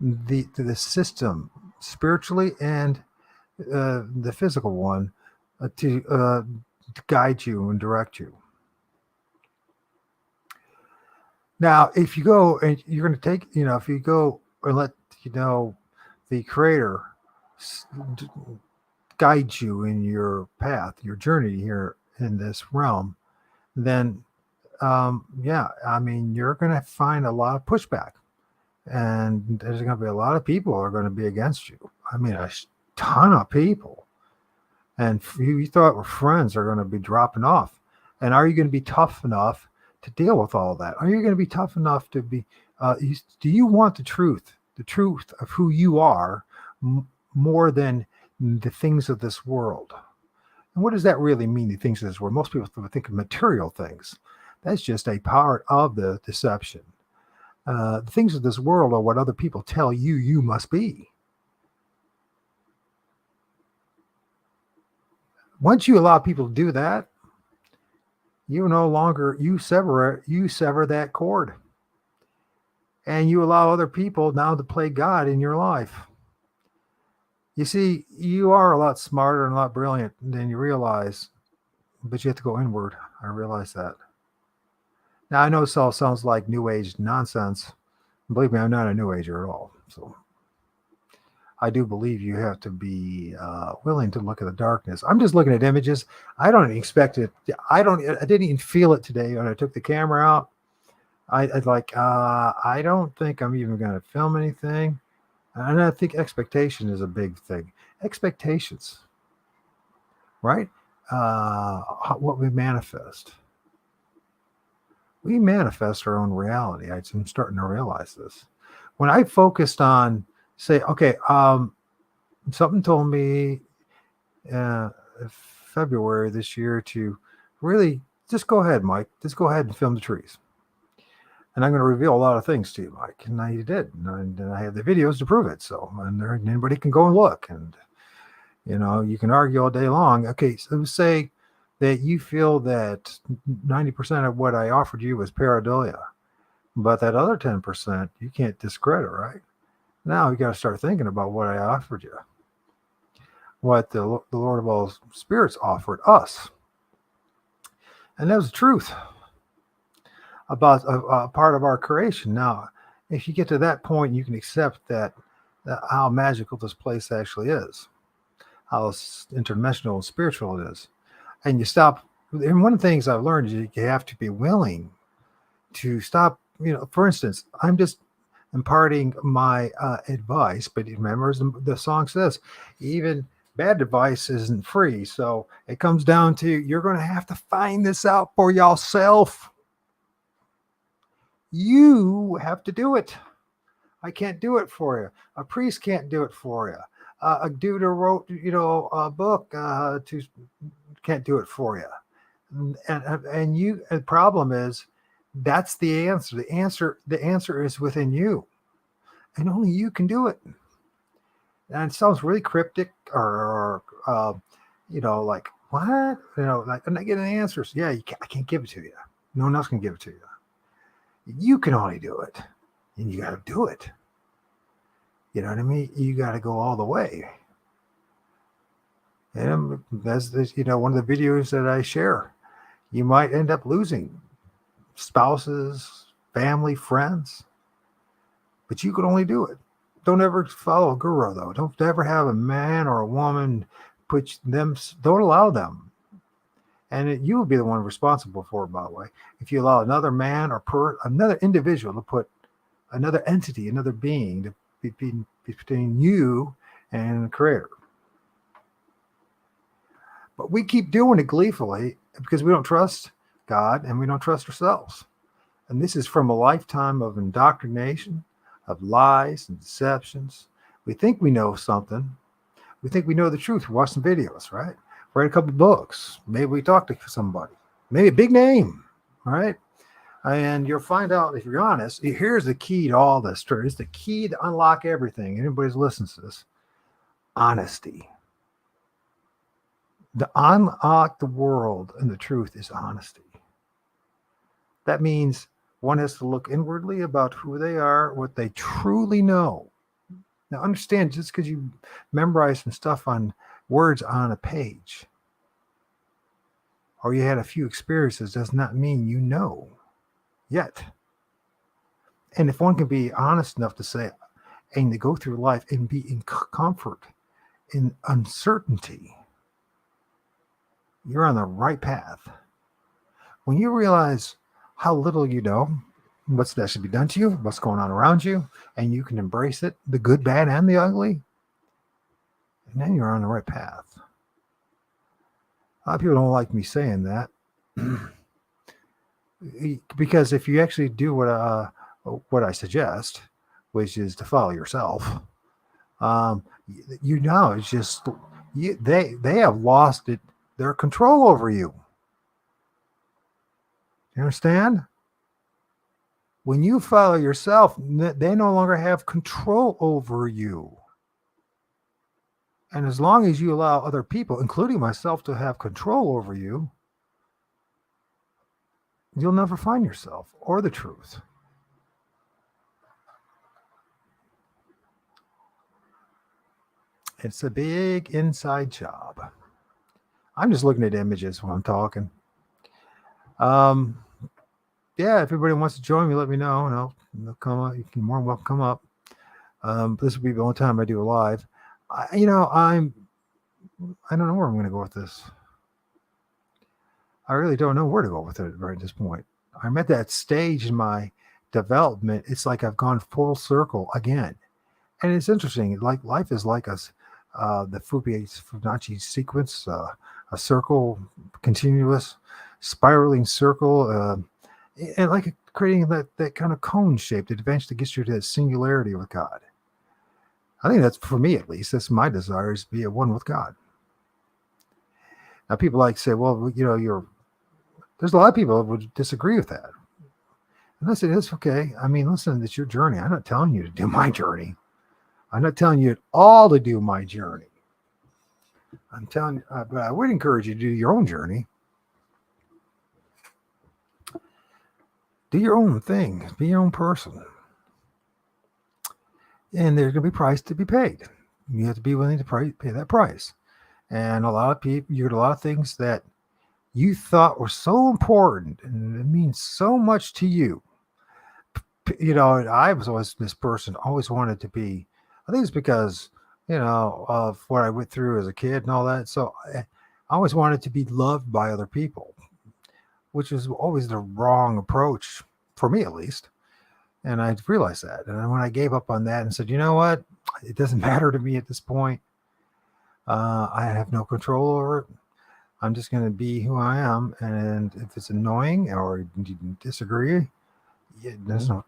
S1: the system spiritually and the physical one to guide you and direct you. Now, if you go and you're going to take, if you go and let the Creator guide you in your path, your journey here in this realm, then yeah, I mean, you're going to find a lot of pushback, and there's going to be a lot of people who are going to be against you. I mean, a ton of people, and you thought were friends are going to be dropping off. And are you going to be tough enough to deal with all that? Are you going to be tough enough to be? Do you want the truth of who you are, more than the things of this world? And what does that really mean, the things of this world? Most people think of material things. That's just a part of the deception. The things of this world are what other people tell you you must be. Once you allow people to do that, you no longer you sever that cord, and you allow other people now to play God in your life. You see, you are a lot smarter and a lot brilliant than you realize, but you have to go inward. I realize that. Now, I know this all sounds like New Age nonsense. Believe me, I'm not a New Ager at all. So I do believe you have to be willing to look at the darkness. I'm just looking at images. I don't expect it. I didn't even feel it today when I took the camera out. I don't think I'm even going to film anything. And I think expectation is a big thing. Expectations, right? What we manifest. We manifest our own reality. I'm starting to realize this. When I focused on, say, okay, something told me February this year to really just go ahead, Mike. Just go ahead and film the trees. And I'm going to reveal a lot of things to you, Mike. And I did. And I have the videos to prove it. So, and anybody can go and look. And, you can argue all day long. Okay, so say that you feel that 90% of what I offered you was pareidolia, but that other 10% you can't discredit, right? Now you got to start thinking about what I offered you, what the Lord of all spirits offered us. And that was the truth about a part of our creation. Now, if you get to that point, you can accept that how magical this place actually is, how interdimensional and spiritual it is. And you stop. And one of the things I've learned is you have to be willing to stop. For instance, I'm just imparting my advice, but remember, as the song says, even bad advice isn't free. So it comes down to you're going to have to find this out for yourself. You have to do it. I can't do it for you. A priest can't do it for you. A dude who wrote, a book can't do it for you. And you. The problem is, that's the answer. The answer is within you, and only you can do it. And it sounds really cryptic, or like what? Like I'm not getting answers. Yeah, I can't give it to you. No one else can give it to you. You can only do it, and you got to do it. You know what I mean? You got to go all the way. And that's one of the videos that I share. You might end up losing spouses, family, friends, but you can only do it. Don't ever follow a guru, though. Don't ever have a man or a woman put them. Don't allow them. And you will be the one responsible for it, by the way. If you allow another man or another individual to put another entity, another being to be between you and the Creator. But we keep doing it gleefully because we don't trust God and we don't trust ourselves. And this is from a lifetime of indoctrination, of lies and deceptions. We think we know something. We think we know the truth. We watch some videos, right? Read a couple books. Maybe we talk to somebody. Maybe a big name, right? And you'll find out, if you're honest, here's the key to all this. It's the key to unlock everything. Anybody's listening to this. Honesty. To unlock the world and the truth is honesty. That means one has to look inwardly about who they are, what they truly know. Now, understand, just because you memorize some stuff on words on a page or you had a few experiences does not mean you know yet. And if one can be honest enough to say, and to go through life and be in comfort, in uncertainty, you're on the right path. When you realize how little you know, what's that should be done to you, what's going on around you, and you can embrace it, the good, bad, and the ugly, and then you're on the right path. A lot of people don't like me saying that. Because if you actually do what I suggest, which is to follow yourself, it's just they have lost their control over you. You understand? When you follow yourself, they no longer have control over you. And as long as you allow other people, including myself, to have control over you, you'll never find yourself or the truth. It's a big inside job. I'm just looking at images while I'm talking. Yeah, if everybody wants to join me, let me know, and I'll come up. You can more than welcome come up. This will be the only time I do a live. I don't know where I'm going to go with this. I really don't know where to go with it right at this point. I'm at that stage in my development. It's like I've gone full circle again, and it's interesting. Like life is like us. The Fibonacci sequence, a circle, continuous, spiraling circle, and like creating that kind of cone shape that eventually gets you to that singularity with God. I think that's, for me at least, that's my desire, is to be at one with God. Now, people like to say, well, there's a lot of people that would disagree with that. And I say, that's okay. I mean, listen, it's your journey. I'm not telling you to do my journey. I'm not telling you at all to do my journey. I'm telling you, but I would encourage you to do your own journey. Do your own thing. Be your own person. And there's going to be a price to be paid. You have to be willing to pay that price. And a lot of people, you get a lot of things that you thought were so important and it means so much to you. I was always this person, always wanted to be. I think it's because, of what I went through as a kid and all that. So I always wanted to be loved by other people, which was always the wrong approach, for me at least. And I realized that. And when I gave up on that and said, you know what? It doesn't matter to me at this point. I have no control over it. I'm just going to be who I am. And if it's annoying or you disagree, there's no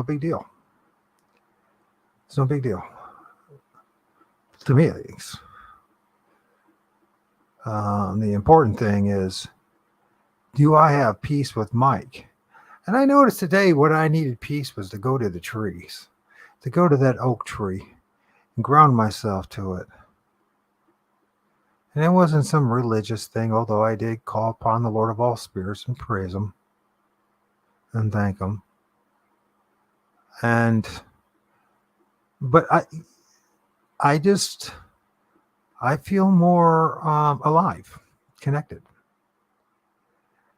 S1: big deal. It's no big deal. To me, at least. The important thing is, do I have peace with Mike? And I noticed today what I needed peace was to go to the trees, to go to that oak tree and ground myself to it. And it wasn't some religious thing, although I did call upon the Lord of all spirits and praise him and thank him. But I feel more alive, connected.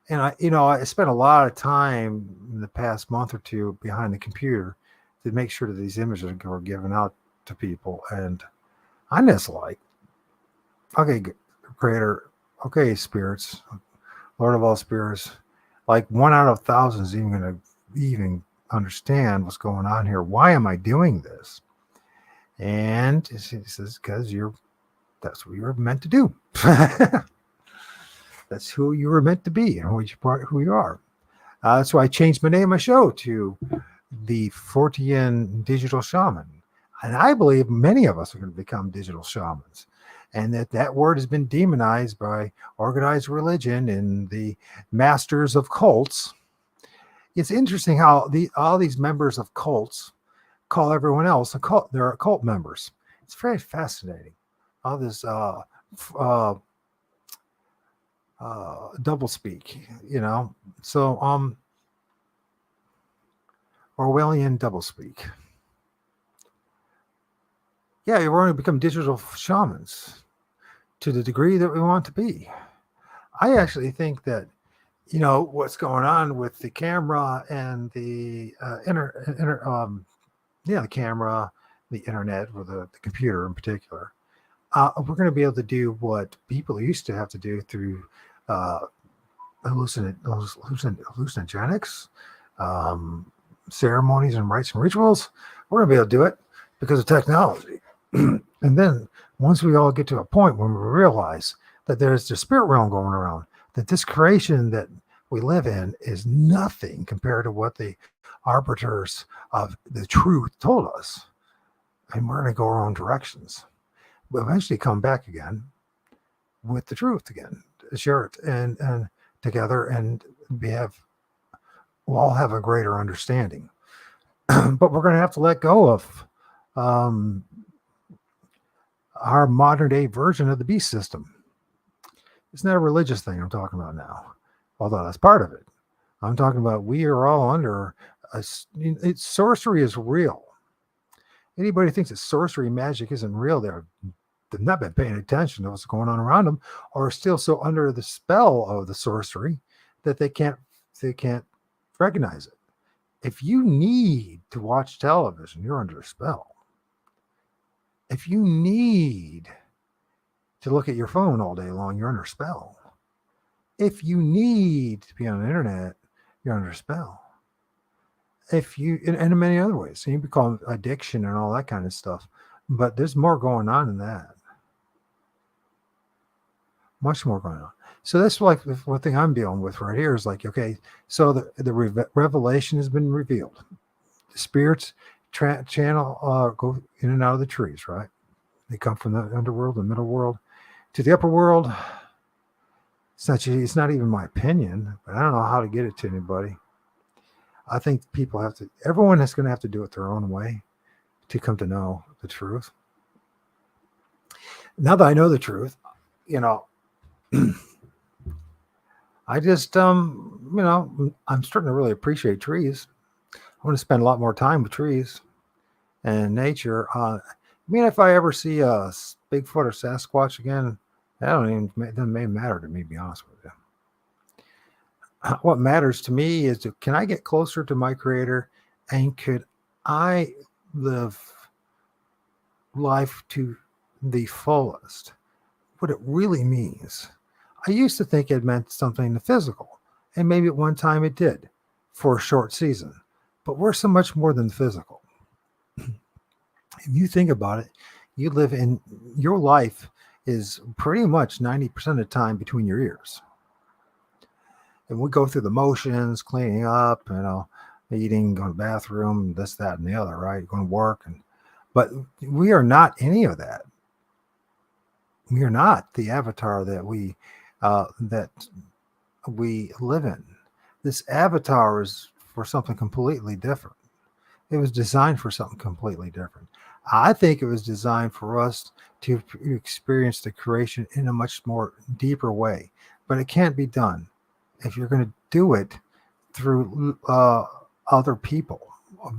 S1: And I spent a lot of time in the past month or two behind the computer to make sure that these images were given out to people. And I'm just like, okay, Creator, okay, spirits, Lord of all spirits, like 1 out of 1,000 is even going to even understand what's going on here. Why am I doing this? And he says, because that's what you're meant to do. That's who you were meant to be and who you are. That's why I changed my name of my show to the Fortean Digital Shaman. And I believe many of us are going to become digital shamans. And that word has been demonized by organized religion and the masters of cults. It's interesting how all these members of cults call everyone else a cult. They're cult members. It's very fascinating. All this double speak, so Orwellian double speak. Yeah, we're going to become digital shamans to the degree that we want to be. I actually think that what's going on with the camera and the the camera, the internet, or the computer in particular. We're going to be able to do what people used to have to do through uh, hallucinogenics, um, ceremonies and rites and rituals. We're going to be able to do it because of technology. And then once we all get to a point when we realize that there's the spirit realm going around, that this creation that we live in is nothing compared to what the arbiters of the truth told us, and we're going to go our own directions. We'll eventually come back again with the truth again, share it and together, and we'll all have a greater understanding. But we're going to have to let go of um, our modern day version of the beast system. It's not a religious thing I'm talking about now, although that's part of it. I'm talking about we are all under sorcery is real. Anybody thinks that sorcery magic isn't real, they've not been paying attention to what's going on around them, or are still so under the spell of the sorcery that they can't recognize it. If you need to watch television, you're under a spell. If you need to look at your phone all day long, you're under a spell. If you need to be on the internet, you're under a spell. If you, and in many other ways, so you can call addiction and all that kind of stuff, but there's more going on than that. Much more going on. So that's like the one thing I'm dealing with right here is like, okay, so the revelation has been revealed. The spirits channel go in and out of the trees, right? They come from the underworld, the middle world, to the upper world. It's not even my opinion, but I don't know how to get it to anybody. I think everyone is going to have to do it their own way to come to know the truth. Now that I know the truth, I just, I'm starting to really appreciate trees. I want to spend a lot more time with trees and nature. If I ever see a Bigfoot or Sasquatch again, it doesn't even matter to me, to be honest with you. What matters to me is can I get closer to my creator, and could I live life to the fullest? What it really means. I used to think it meant something physical, and maybe at one time it did for a short season, but we're so much more than physical. If you think about it, your life is pretty much 90% of the time between your ears. And we go through the motions, cleaning up, eating, going to the bathroom, this, that, and the other, right? Going to work. But we are not any of that. We are not the avatar that we live in. This avatar is for something completely different. It was designed for something completely different. I think it was designed for us to experience the creation in a much more deeper way, but it can't be done if you're going to do it through other people,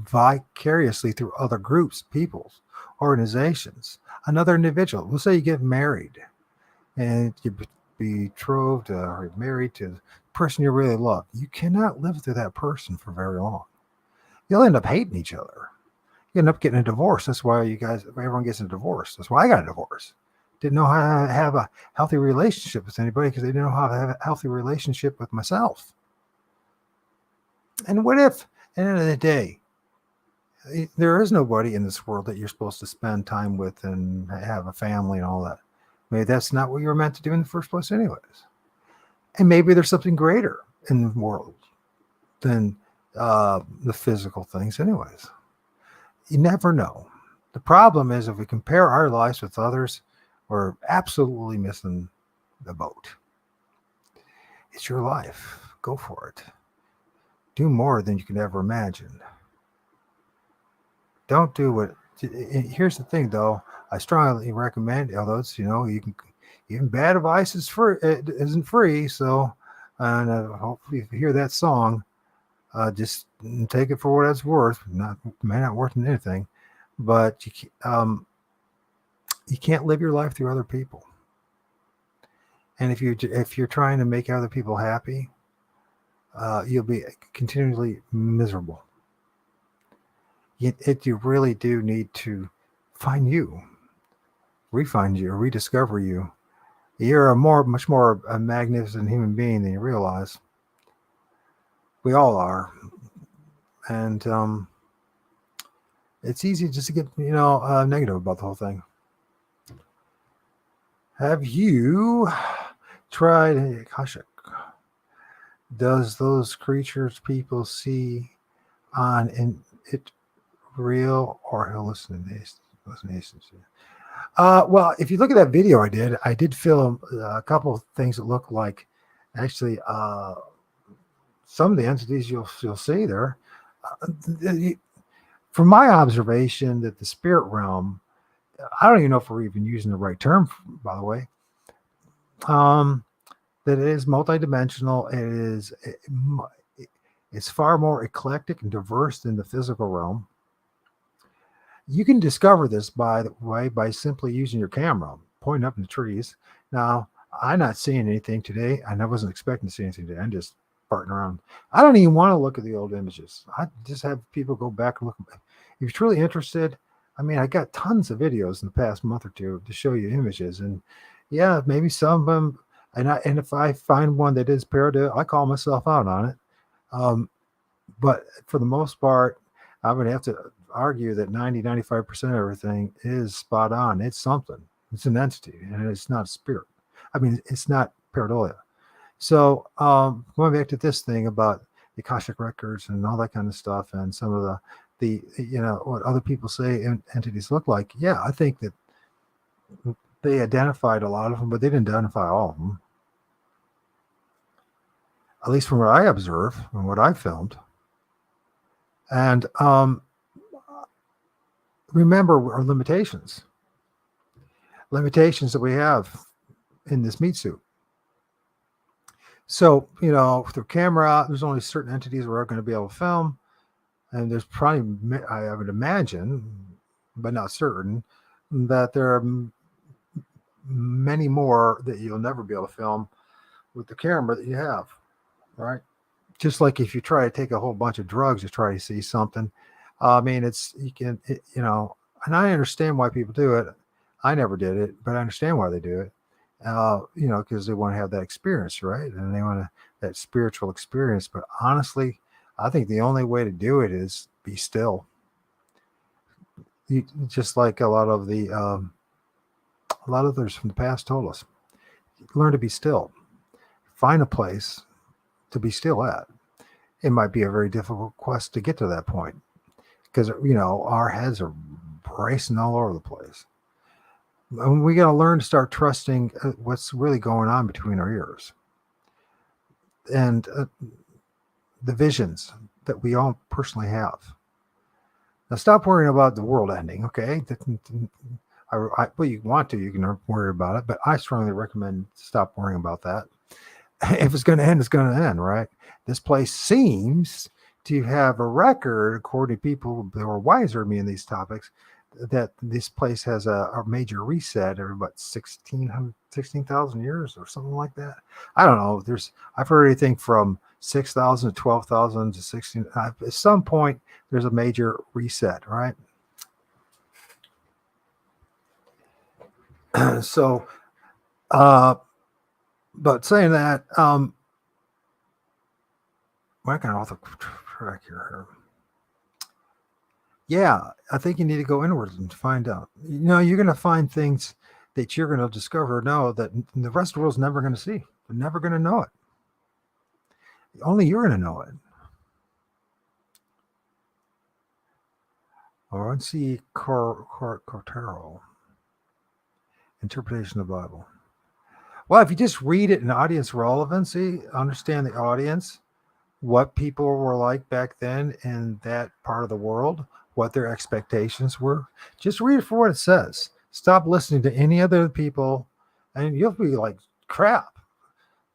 S1: vicariously through other groups, peoples, organizations, another individual. Let's say you get married and you're betrothed or married to the person you really love. You cannot live through that person for very long. You'll end up hating each other. You end up getting a divorce. That's why everyone gets a divorce. That's why I got a divorce. Didn't know how to have a healthy relationship with anybody because they didn't know how to have a healthy relationship with myself. And what if, at the end of the day, there is nobody in this world that you're supposed to spend time with and have a family and all that? Maybe that's not what you were meant to do in the first place anyways. And maybe there's something greater in the world than the physical things anyways. You never know. The problem is if we compare our lives with others, we're absolutely missing the boat. It's your life. Go for it. Do more than you can ever imagine. Don't do what. Here's the thing, though. I strongly recommend, although it's you can even bad advice isn't free. So, and hopefully, if you hear that song, just take it for what it's worth. May not worth anything, but you can't live your life through other people. And if you're trying to make other people happy, you'll be continually miserable. You really do need to find you, refine you, rediscover you. You're much more a magnificent human being than you realize. We all are, and it's easy just to get negative about the whole thing. Have you tried Akashic? Does those creatures people see on it real or hallucinations? Well, if you look at that video I did film a couple of things that look like actually some of the entities you'll see there. From my observation, that the spirit realm, I don't even know if we're even using the right term, by the way. That it is multidimensional. It's far more eclectic and diverse than the physical realm. You can discover this, by the way, by simply using your camera, pointing up in the trees. Now, I'm not seeing anything today, and I wasn't expecting to see anything today. I'm just farting around. I don't even want to look at the old images. I just have people go back and look. If you're truly interested, I mean, I got tons of videos in the past month or two to show you images, and yeah, maybe some of them. And if I find one that is parodic, I call myself out on it. But for the most part, I would have to argue that 95% of everything is spot on. It's something. It's an entity, and it's not a spirit. I mean, it's not pareidolia. So going back to this thing about the Akashic records and all that kind of stuff, and some of the what other people say entities look like. Yeah, I think that they identified a lot of them, but they didn't identify all of them. At least from what I observe and what I filmed. And remember our limitations that we have in this meat suit. So, through camera, there's only certain entities we're going to be able to film. And there's probably, I would imagine, but not certain, that there are many more that you'll never be able to film with the camera that you have, right? Just like if you try to take a whole bunch of drugs to try to see something. I mean, and I understand why people do it. I never did it, but I understand why they do it. Because they want to have that experience, right? And they want that spiritual experience. But honestly, I think the only way to do it is be still. Just like a lot of others from the past told us, learn to be still. Find a place to be still at. It might be a very difficult quest to get to that point, because our heads are racing all over the place. And we got to learn to start trusting what's really going on between our ears, and the visions that we all personally have. Now, stop worrying about the world ending, okay? Well, you want to, you can worry about it, but I strongly recommend stop worrying about that. If it's going to end, it's going to end, right? This place seems to have a record, according to people that are wiser than me in these topics, that this place has a major reset every about 16,000 years or something like that. I don't know. I've heard anything from 6,000 to 12,000 to 16. At some point, there's a major reset, right? So, but saying that, we're kind of off the track here. Yeah, I think you need to go inwards and find out. You're going to find things that you're going to discover, that the rest of the world's never going to see. They're never going to know it. Only you're going to know it. O.R.D. Cortero. Interpretation of the Bible. Well, if you just read it in audience relevancy, understand the audience, what people were like back then in that part of the world, what their expectations were, just read it for what it says. Stop listening to any other people, and you'll be like, crap.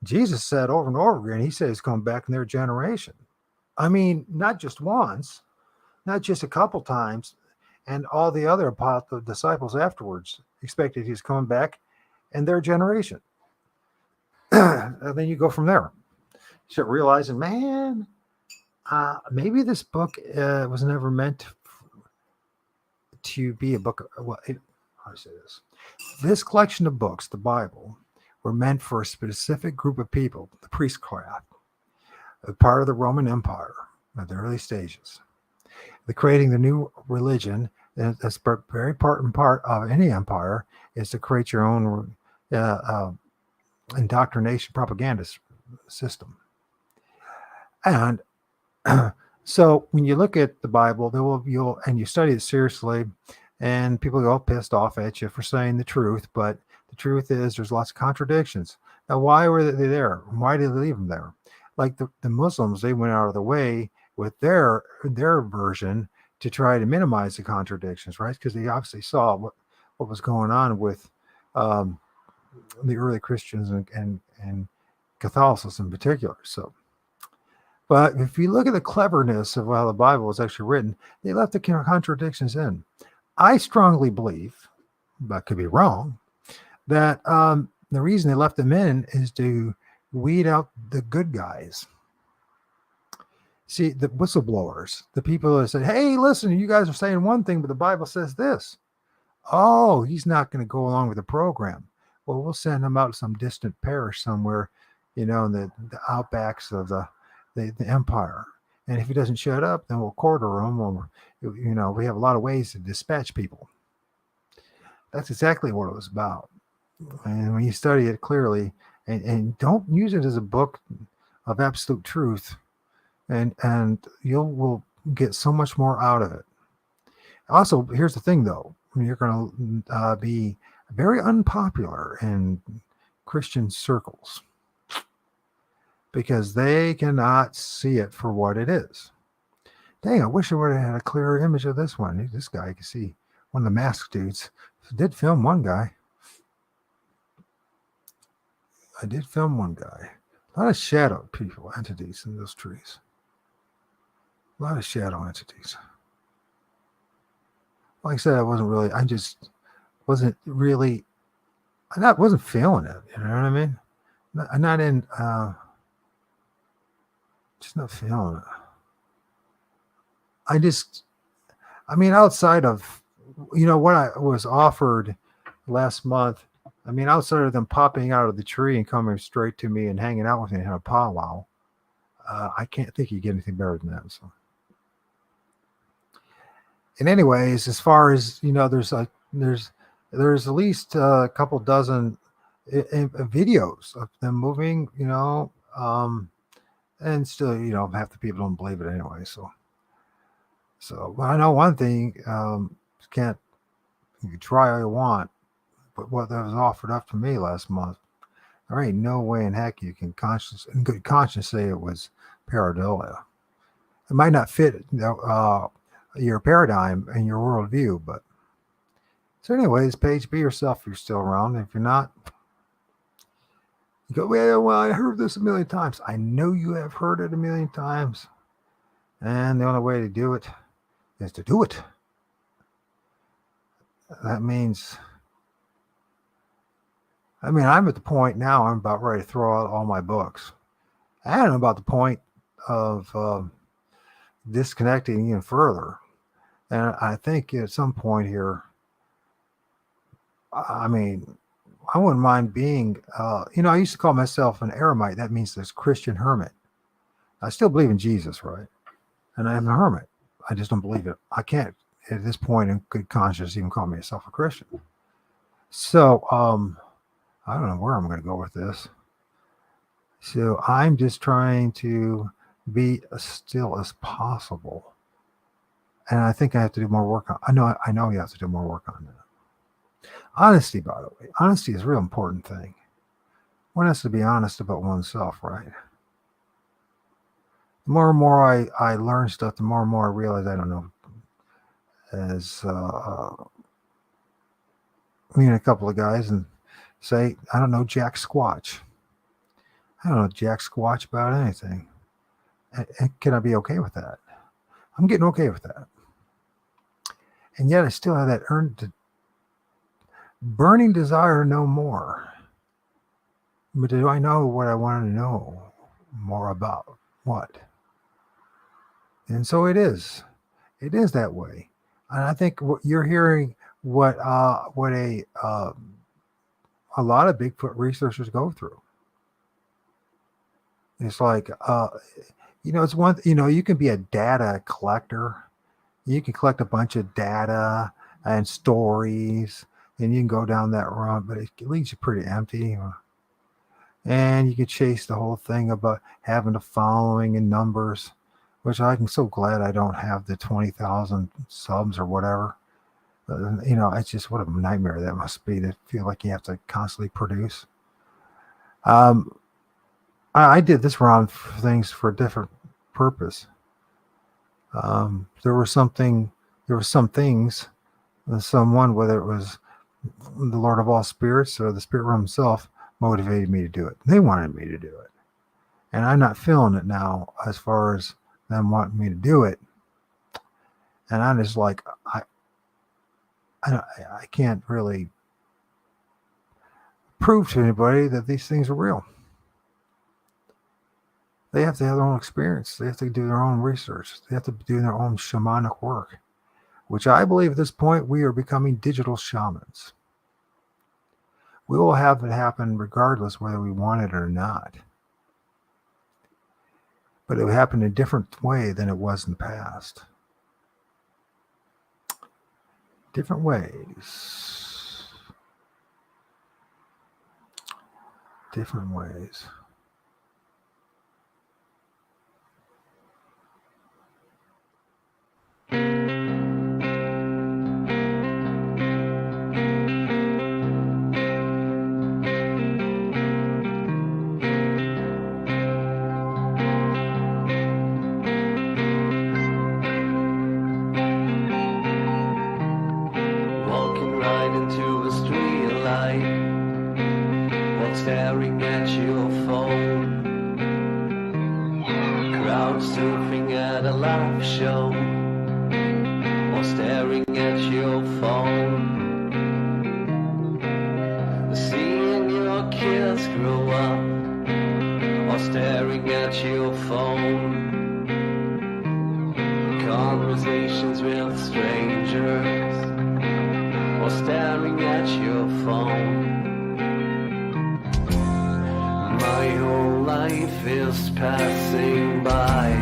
S1: Jesus said over and over again, he said he's coming back in their generation. I mean, not just once, not just a couple times, and all the other disciples afterwards expected he's coming back in their generation. and then you go from there. You start realizing, man, maybe this book was never meant to be a book. Well, how do I say this? This collection of books, the Bible, were meant for a specific group of people, the priestcraft, a part of the Roman Empire at the early stages. The creating the new religion, that's very important part of any empire, is to create your own indoctrination propaganda system. And so when you look at the Bible, and you study it seriously, and people go pissed off at you for saying the truth, but the truth is there's lots of contradictions. Now, why were they there? Why did they leave them there? Like the Muslims, they went out of the way with their version to try to minimize the contradictions, right? Because they obviously saw what was going on with the early Christians and Catholicism in particular. So, but if you look at the cleverness of how the Bible was actually written, they left the contradictions in. I strongly believe, but I could be wrong, that the reason they left them in is to weed out the good guys. See, the whistleblowers, the people that say, hey, listen, you guys are saying one thing, but the Bible says this. Oh, he's not going to go along with the program. Well, we'll send him out to some distant parish somewhere, in the outbacks of the empire. And if he doesn't shut up, then we'll quarter him. Or, we have a lot of ways to dispatch people. That's exactly what it was about. And when you study it clearly, and don't use it as a book of absolute truth, and you will get so much more out of it. Also, here's the thing, though. You're going to be very unpopular in Christian circles because they cannot see it for what it is. Dang, I wish I would have had a clearer image of this one. This guy, you can see one of the masked dudes. I did film one guy. A lot of shadow people, entities in those trees. A lot of shadow entities. Like I said, I just wasn't really, I wasn't feeling it. You know what I mean? I'm not in, just not feeling it. Outside of, what I was offered last month, outside of them popping out of the tree and coming straight to me and hanging out with me and having a powwow, I can't think you get anything better than that. So, and anyways, as far as there's at least a couple dozen videos of them moving, and still, half the people don't believe it anyway. So I know one thing: you can try all you want, but what that was offered up to me last month, there ain't no way in heck you can in good conscience say it was pareidolia. It might not fit your paradigm and your worldview, but so anyways, Paige, be yourself if you're still around. If you're not, you go, well, I heard this a million times. I know you have heard it a million times, and the only way to do it is to do it. That means, I'm at the point now I'm about ready to throw out all my books. And I'm about the point of disconnecting even further. And I think at some point here, I wouldn't mind being, I used to call myself an eremite. That means this Christian hermit. I still believe in Jesus, right? And I'm a hermit. I just don't believe it. I can't, at this point in good conscience, even call myself a Christian. So, I don't know where I'm going to go with this. So I'm just trying to be as still as possible. And I think I have to do more work on. I know you have to do more work on that. Honesty, by the way, honesty is a real important thing. One has to be honest about oneself, right? The more and more I learn stuff, the more and more I realize I don't know. As me and a couple of guys and say, I don't know jack squatch. I don't know jack squatch about anything. And can I be okay with that? I'm getting okay with that. And yet I still have that burning desire to know more. But do I know what I want to know more about? What? And so it is. It is that way. And I think what you're hearing what a lot of Bigfoot researchers go through. It's like it's one you can be a data collector. You can collect a bunch of data and stories, and you can go down that road, but it leaves you pretty empty. And you can chase the whole thing about having a following and numbers, which I'm so glad I don't have the 20,000 subs or whatever. It's just what a nightmare that must be to feel like you have to constantly produce. I did this round for things for a different purpose. There were some things, someone, whether it was the Lord of all spirits or the Spirit Realm himself, motivated me to do it. They wanted me to do it. And I'm not feeling it now as far as them wanting me to do it. And I'm just like, I can't really prove to anybody that these things are real. They have to have their own experience. They have to do their own research. They have to do their own shamanic work, which I believe at this point we are becoming digital shamans. We will have it happen regardless whether we want it or not. But it will happen in a different way than it was in the past. Different ways. Different ways.
S2: Staring at your phone, crowd surfing at a live show, or staring at your phone, seeing your kids grow up, or staring at your phone, conversations with strangers, or staring at your phone. My whole life is passing by,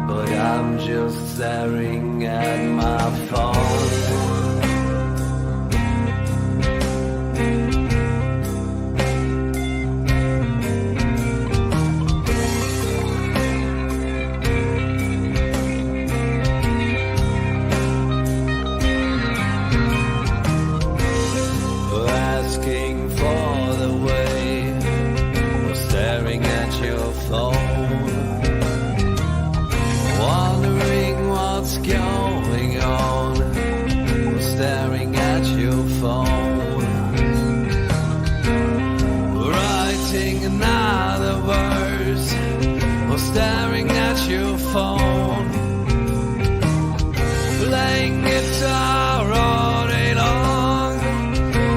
S2: but I'm just staring at my phone. Asking for the way, staring at your phone, wondering what's going on, staring at your phone, writing another verse, or staring at your phone, playing guitar all day long,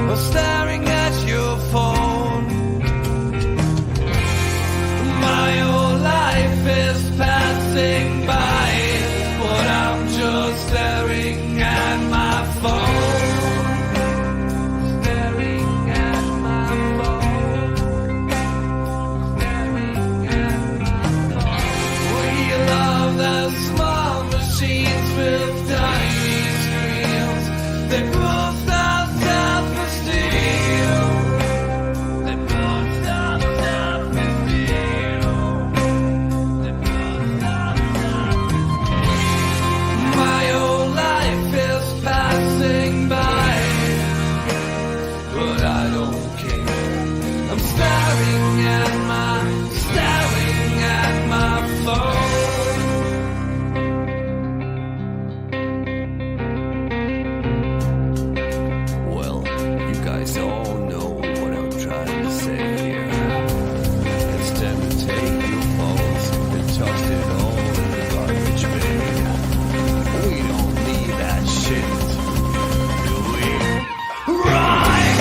S2: or staring at your phone. Passing by, but I'm just staring at my phone. Staring at my phone. Staring at my phone. We love the small machines with tiny screens. They boost our self-esteem. They boost our self-esteem. My whole life is passing by, but I don't care. I'm staring at my phone. Well, you guys all know what I'm trying to say here. It's time to take your phones and toss it all in the garbage bin. We don't need that shit, do we? Right!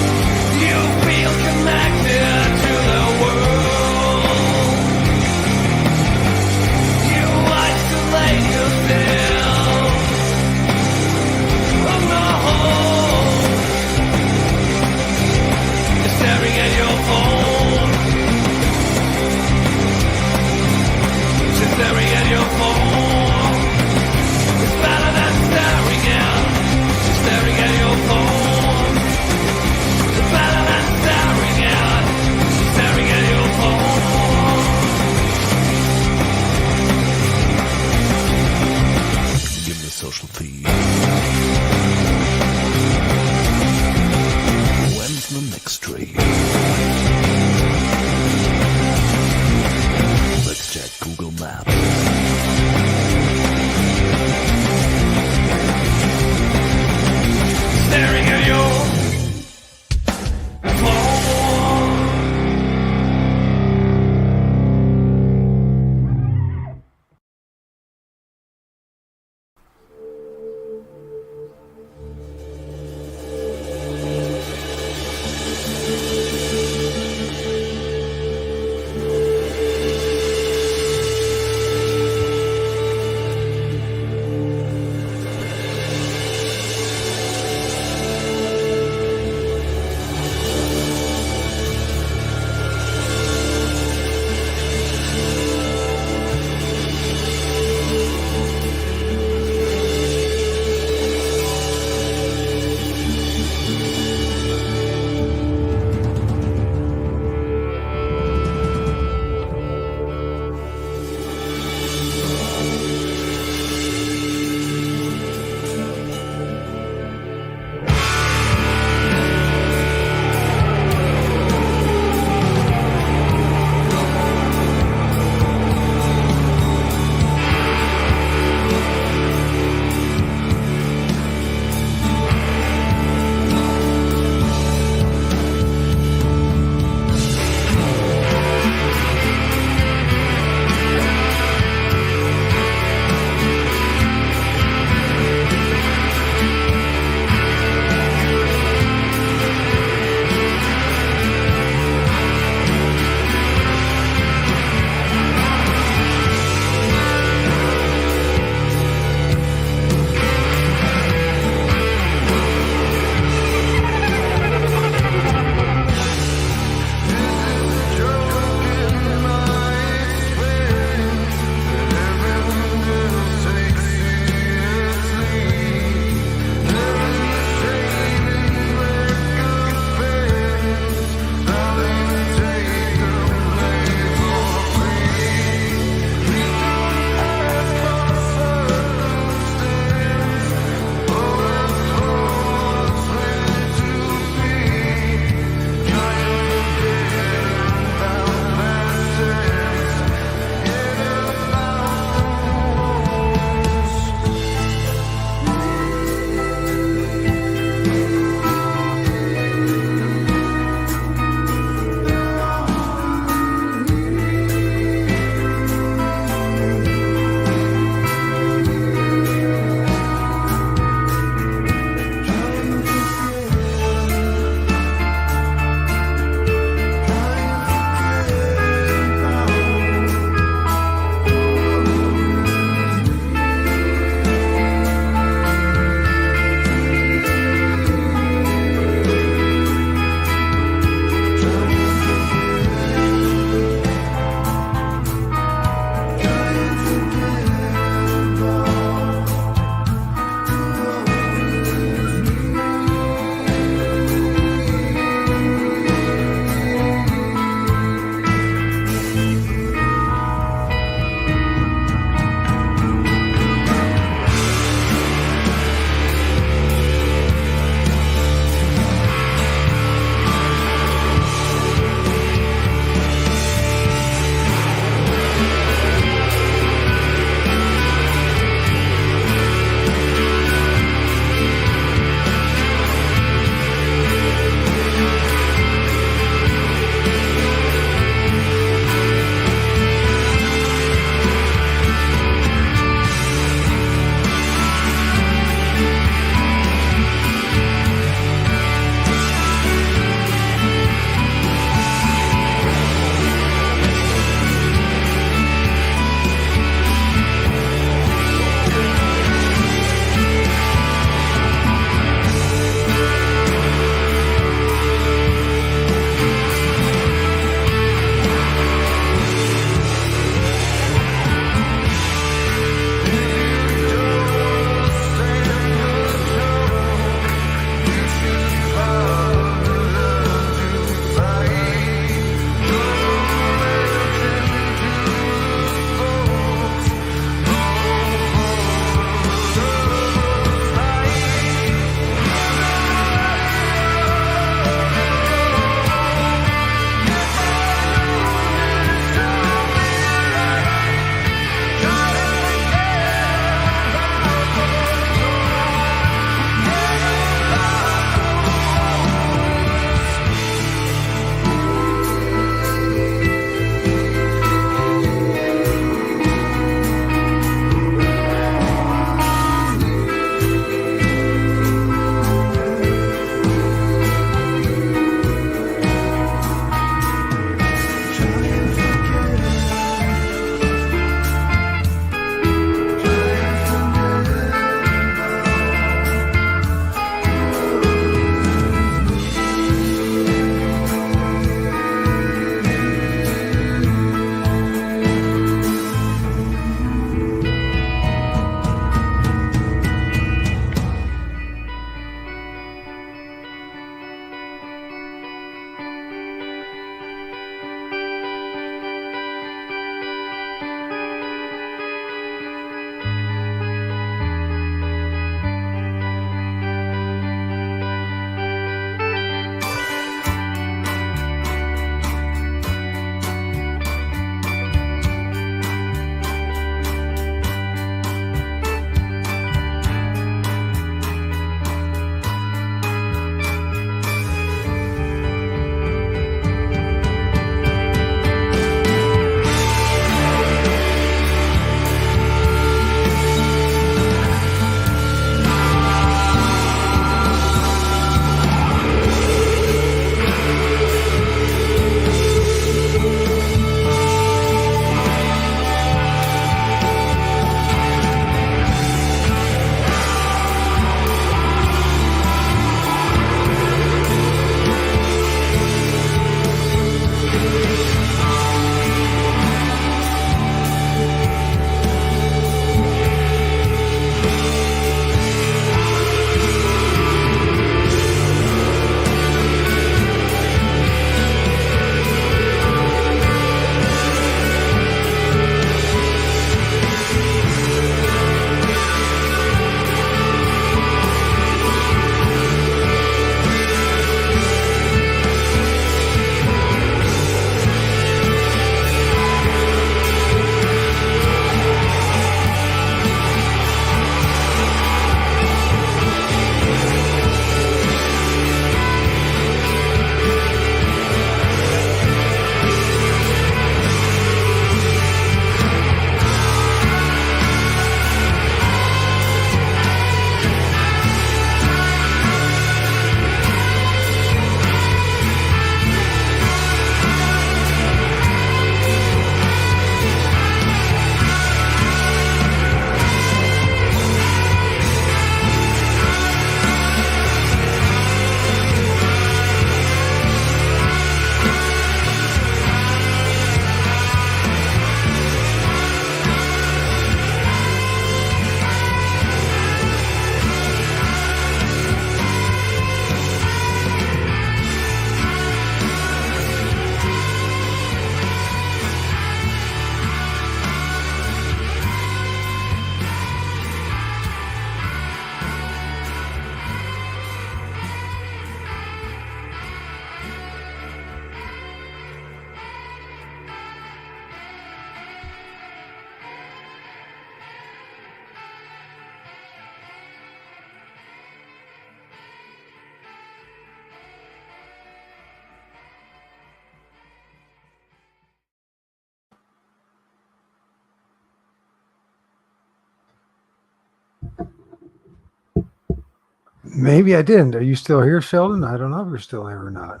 S1: Maybe I didn't. Are you still here, Sheldon? I don't know if you're still here or not.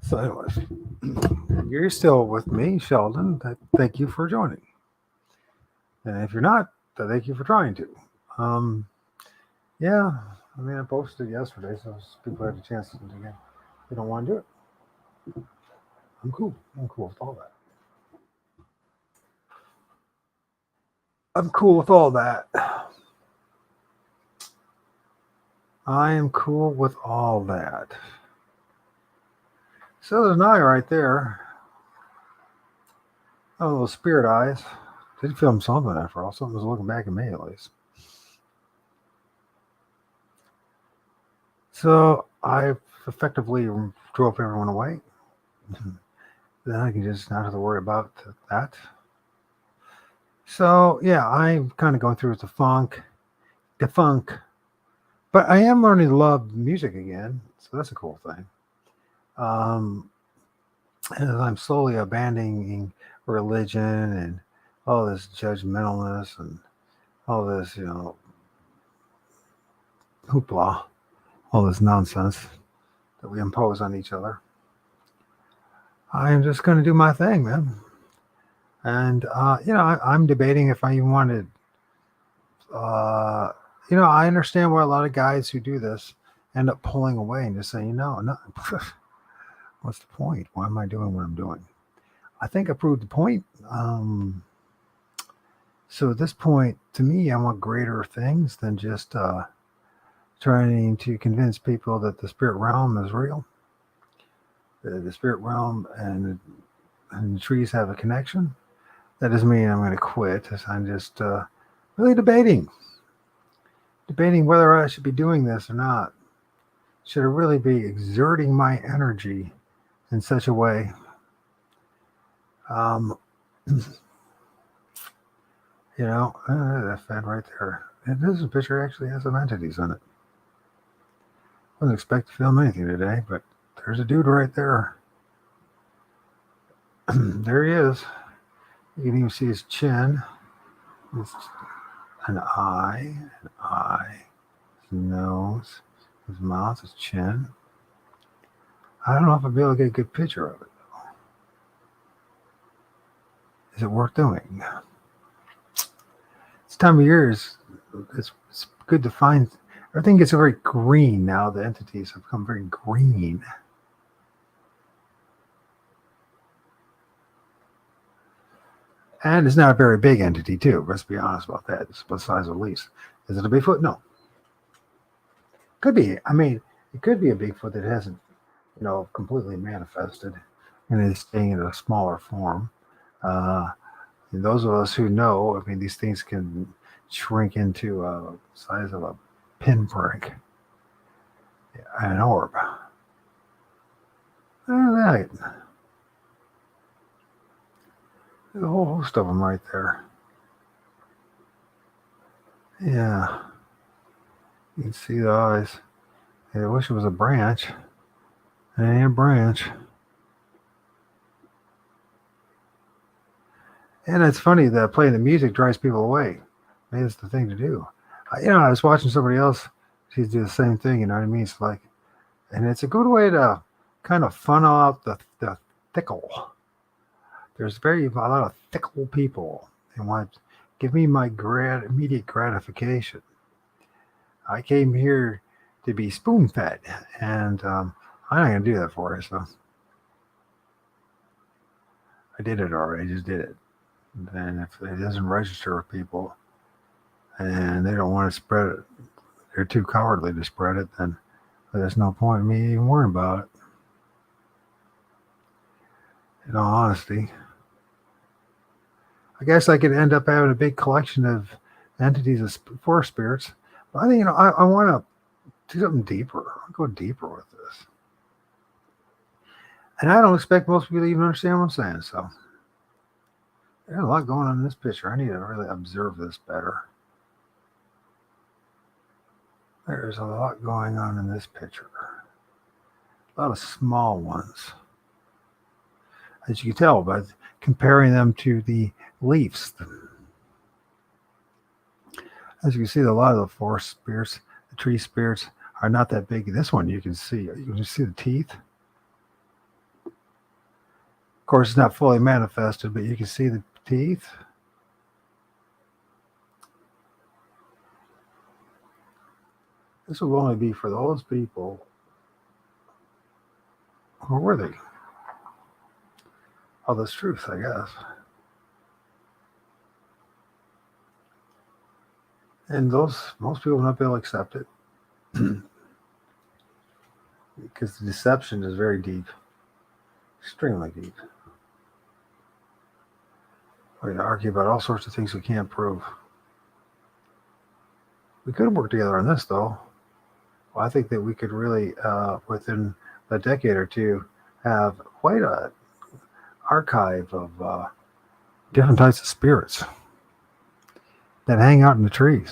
S1: So, anyways, you're still with me, Sheldon. Thank you for joining. And if you're not, thank you for trying to. Yeah, I mean, I posted yesterday, so people had a chance to do it again. They don't want to do it. I'm cool. I'm cool with all that. I'm cool with all that. I am cool with all that. So there's an eye right there. Oh, little spirit eyes. Did film something after all. Something was looking back at me at least. So I effectively drove everyone away. Then I can just not have to worry about that. So yeah, I'm kind of going through the funk. But I am learning to love music again, so that's a cool thing. And I'm slowly abandoning religion and all this judgmentalness and all this, hoopla, all this nonsense that we impose on each other. I'm just going to do my thing, man. And, I'm debating if I even wanted, I understand why a lot of guys who do this end up pulling away and just saying, no, what's the point? Why am I doing what I'm doing? I think I proved the point. So at this point, to me, I want greater things than just trying to convince people that the spirit realm is real. The spirit realm and the trees have a connection. That doesn't mean I'm going to quit. I'm just really debating whether I should be doing this or not. Should I really be exerting my energy in such a way? That Fed right there. This picture actually has some entities in it. Wasn't expect to film anything today, but there's a dude right there. There he is. You can even see his chin. It's an eye, his nose, his mouth, his chin. I don't know if I'll be able to get a good picture of it, though. Is it worth doing? This time of year it's good to find. Everything gets very green now. The entities have become very green. And it's not a very big entity, too. Let's be honest about that. It's the size of a leaf. Is it a Bigfoot? No. Could be. I mean, it could be a Bigfoot that hasn't, completely manifested and is staying in a smaller form. Those of us who know, I mean, these things can shrink into a size of a pinprick, an orb. Right. There's a whole host of them right there. Yeah. You can see the eyes. I wish it was a branch. It ain't a branch. And it's funny that playing the music drives people away. Maybe it's the thing to do. I was watching somebody else. She do the same thing. You know what I mean? It's like, and it's a good way to kind of funnel out the thickle. There's a lot of fickle people and want to give me my immediate gratification. I came here to be spoon fed, and I'm not going to do that for you. So I did it already. I just did it. And if it doesn't register with people and they don't want to spread it, they're too cowardly to spread it, then there's no point in me even worrying about it. In all honesty, I guess I could end up having a big collection of entities of forest spirits. But I think, I want to do something deeper. I'll go deeper with this. And I don't expect most people to even understand what I'm saying. So there's a lot going on in this picture. I need to really observe this better. There's a lot going on in this picture. A lot of small ones. As you can tell by comparing them to the leaves. As you can see, a lot of the forest spirits tree spirits are not that big. This one you can see. You can see the teeth. Of course, it's not fully manifested, but you can see the teeth. This will only be for those people who are worthy of this truth, I guess. And most people will not be able to accept it because the deception is very deep, extremely deep. We're going to argue about all sorts of things we can't prove. We could work together on this, though. Well, I think that we could really, within a decade or two, have quite an archive of different types of spirits that hang out in the trees.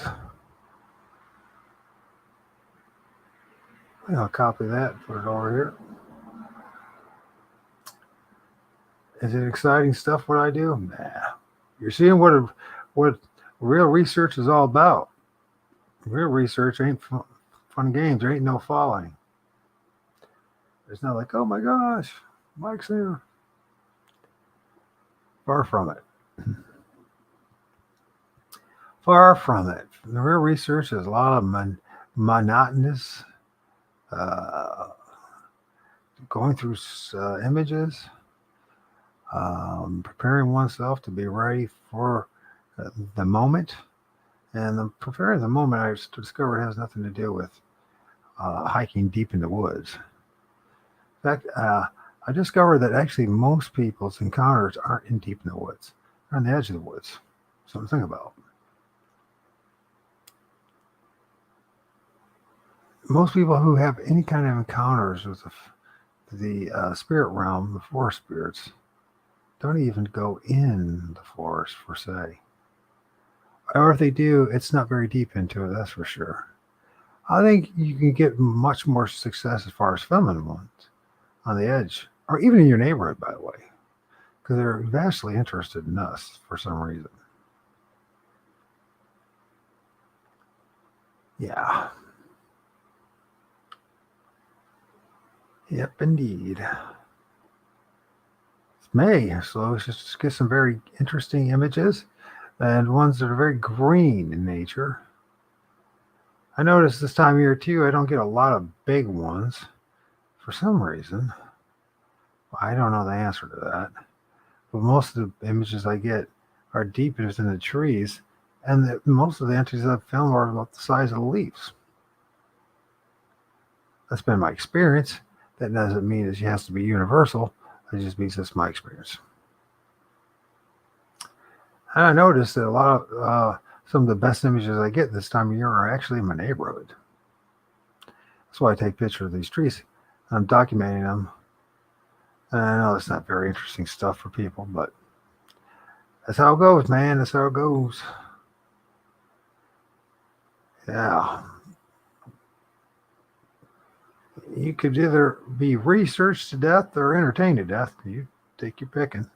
S1: I'll copy that, put it over here. Is it exciting stuff what I do? Nah. You're seeing what real research is all about. Real research ain't fun games. There ain't no following. It's not like, oh my gosh, Mike's there. Far from it. Far from it. The real research is a lot of monotonous, going through images, preparing oneself to be ready for the moment. And preparing the moment, I discovered, has nothing to do with hiking deep in the woods. In fact, I discovered that actually most people's encounters aren't in deep in the woods. They're on the edge of the woods. Something to think about. Most people who have any kind of encounters with the spirit realm, the forest spirits, don't even go in the forest, per se. Or if they do, it's not very deep into it, that's for sure. I think you can get much more success as far as feminine ones on the edge, or even in your neighborhood, by the way, because they're vastly interested in us for some reason. Yeah. Yep, indeed. It's May, so let's just get some very interesting images and ones that are very green in nature. I notice this time of year too, I don't get a lot of big ones for some reason. I don't know the answer to that. But most of the images I get are deep within the trees, and most of the entries I've filmed are about the size of the leaves. That's been my experience. That doesn't mean it has to be universal. It just means that's my experience. And I noticed that a lot of some of the best images I get this time of year are actually in my neighborhood. That's why I take pictures of these trees. I'm documenting them. And I know it's not very interesting stuff for people, but that's how it goes, man. That's how it goes. Yeah. You could either be researched to death or entertained to death. You take your picking.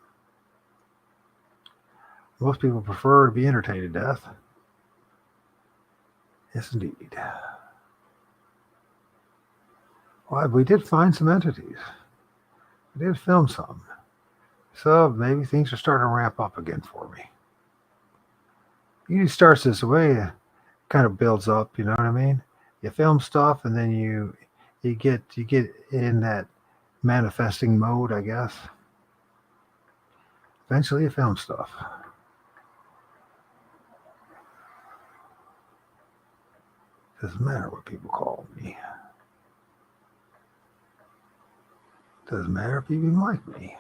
S1: Most people prefer to be entertained to death. Yes, indeed. Well, we did find some entities. We did film some. So maybe things are starting to ramp up again for me. It usually starts this way, it kind of builds up, you know what I mean? You film stuff and then you get in that manifesting mode, I guess. Eventually you film stuff. Doesn't matter what people call me. Doesn't matter if you even like me.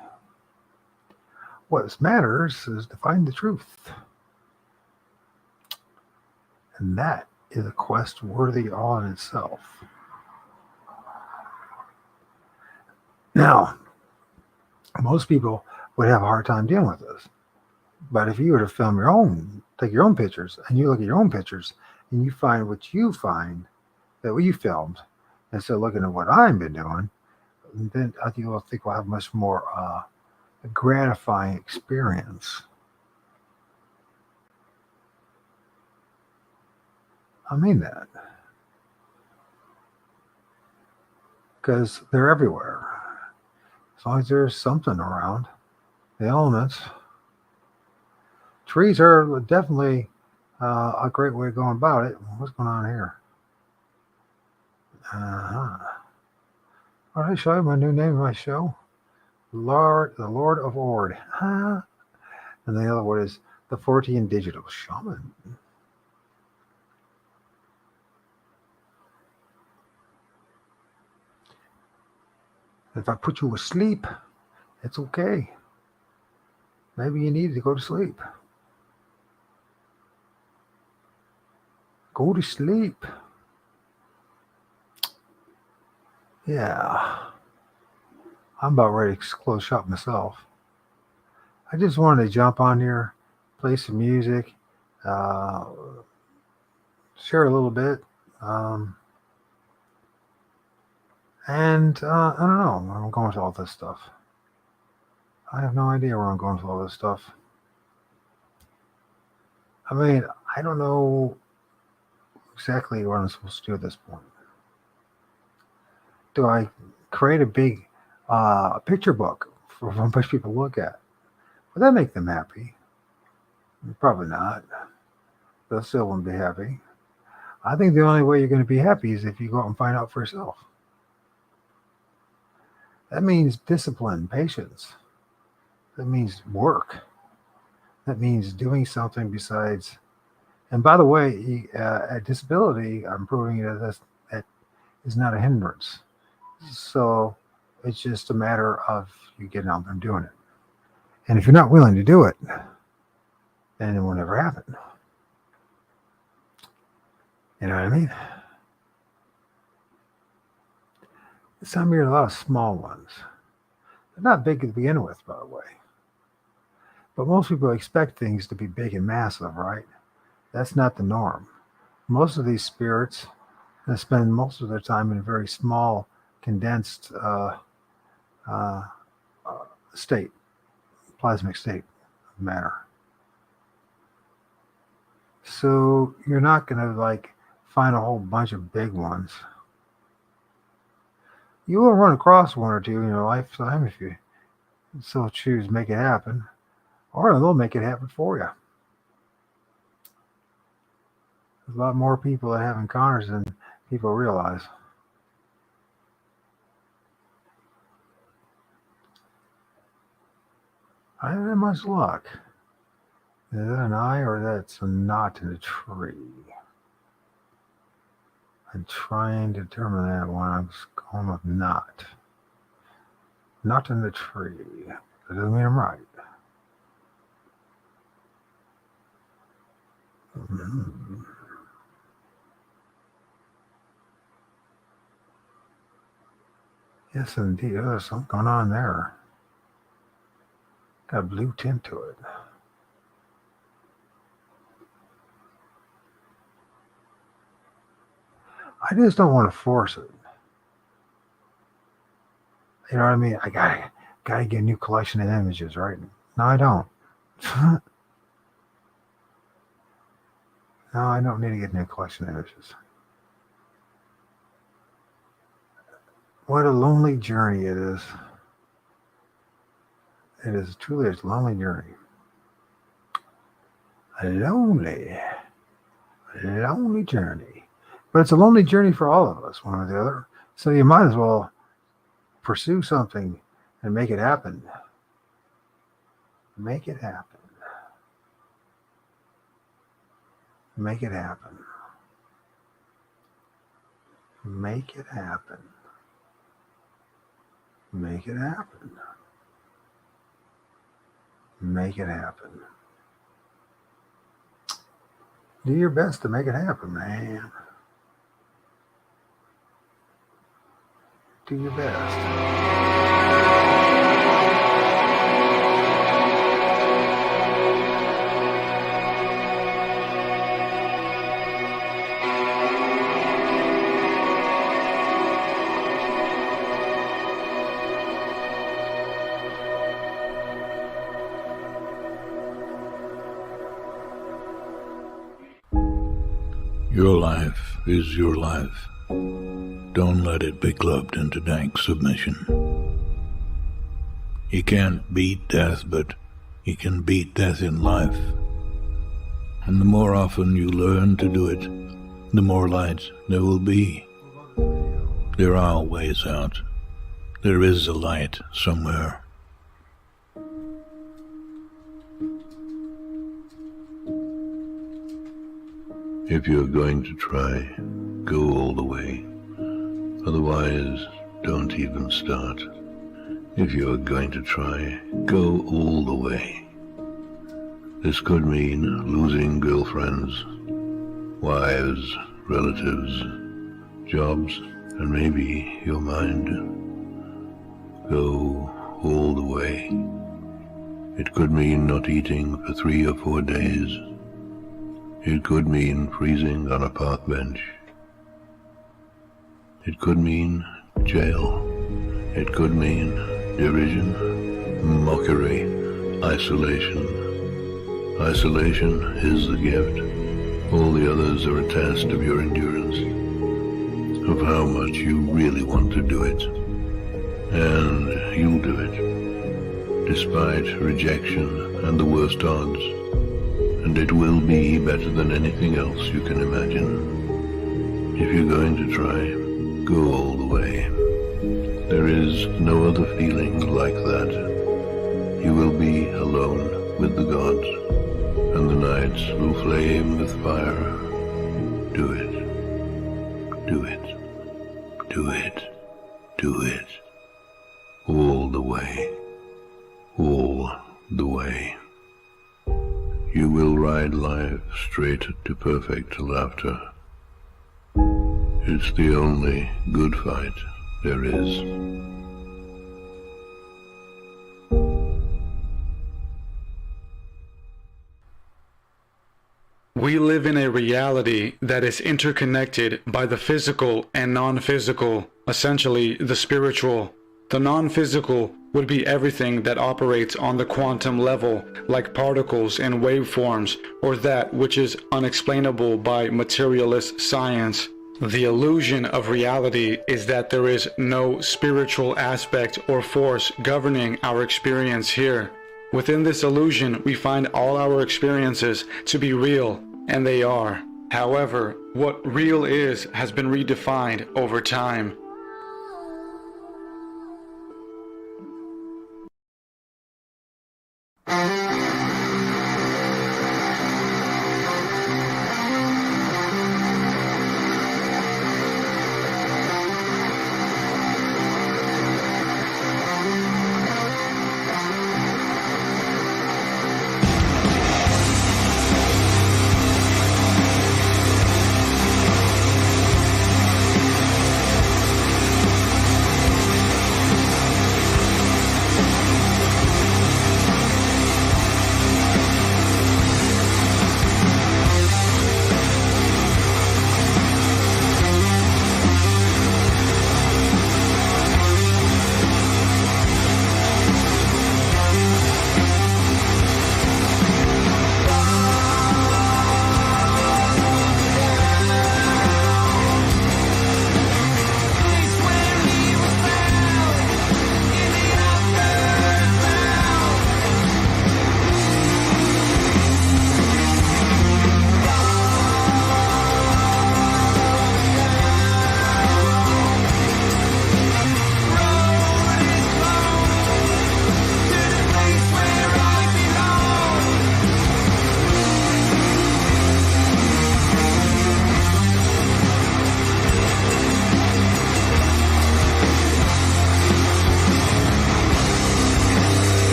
S1: What matters is to find the truth. And that is a quest worthy all in itself. Now, most people would have a hard time dealing with this. But if you were to take your own pictures, and you look at your own pictures, and you find what you find that you filmed, instead of looking at what I've been doing, then I think we'll have much more gratifying experience. I mean that. because they're everywhere. As long as there's something around, the elements. Trees are definitely a great way of going about it. What's going on here? What did I show you? My new name of my show? The Lord of O.R.D. And the other one is the 14 Digital Shaman. If I put you asleep, it's okay. Maybe you need to go to sleep. Go to sleep. Yeah. I'm about ready to close shop myself. I just wanted to jump on here, play some music, share a little bit. And I don't know where I'm going with all this stuff. I have no idea where I'm going with all this stuff. I mean, I don't know exactly what I'm supposed to do at this point. Do I create a big picture book for a bunch of people to look at? Would that make them happy? Probably not. They still wouldn't be happy. I think the only way you're going to be happy is if you go out and find out for yourself. That means discipline, patience. That means work. That means doing something besides. And by the way, at disability, I'm proving that is not a hindrance. So it's just a matter of you getting out there and doing it. And if you're not willing to do it, then it will never happen. You know what I mean? Some are a lot of small ones. They're not big to begin with, by the way. But most people expect things to be big and massive, right? That's not the norm. Most of these spirits spend most of their time in a very small, condensed state, plasmic state of matter. So you're not going to like find a whole bunch of big ones. You will run across one or two in your lifetime if you so choose, make it happen, or they'll make it happen for you. There's a lot more people that have encounters than people realize. I haven't had much luck. Is that an eye or that's a knot in a tree? I'm trying to determine that one. I'm going with knot. Knot in the tree. That doesn't mean I'm right. Mm-hmm. Yes, indeed. There's something going on there. Got a blue tint to it. I just don't want to force it. You know what I mean? I gotta get a new collection of images, right? No, I don't. No, I don't need to get a new collection of images. What a lonely journey it is. It is truly a lonely journey. A lonely journey. But it's a lonely journey for all of us, one or the other. So you might as well pursue something and make it happen. Make it happen. Make it happen. Make it happen. Make it happen. Make it happen. Do your best to make it happen, man. Do your best.
S3: Your life is your life. don't let it be clubbed into dank submission. You can't beat death, but you can beat death in life. And the more often you learn to do it, the more light there will be. There are ways out. There is a light somewhere. If you're going to try, go all the way. Otherwise, don't even start. If you're going to try, go all the way. This could mean losing girlfriends, wives, relatives, jobs, and maybe your mind. Go all the way. It could mean not eating for 3 or 4 days. It could mean freezing on a park bench. It could mean jail. It could mean derision, mockery, isolation. Isolation is the gift. All the others are a test of your endurance, of how much you really want to do it. And you'll do it, despite rejection and the worst odds. And it will be better than anything else you can imagine. If you're going to try, go all the way. There is no other feeling like that. You will be alone with the gods, and the nights will flame with fire. Do it. Do it. Do it. Do it. All the way. All the way. You will ride life straight to perfect laughter. It's the only good fight there is.
S4: We live in a reality that is interconnected by the physical and non-physical, essentially the spiritual. The non-physical would be everything that operates on the quantum level, like particles and waveforms, or that which is unexplainable by materialist science. The illusion of reality is that there is no spiritual aspect or force governing our experience here. Within this illusion, we find all our experiences to be real, and they are. However, what real is has been redefined over time.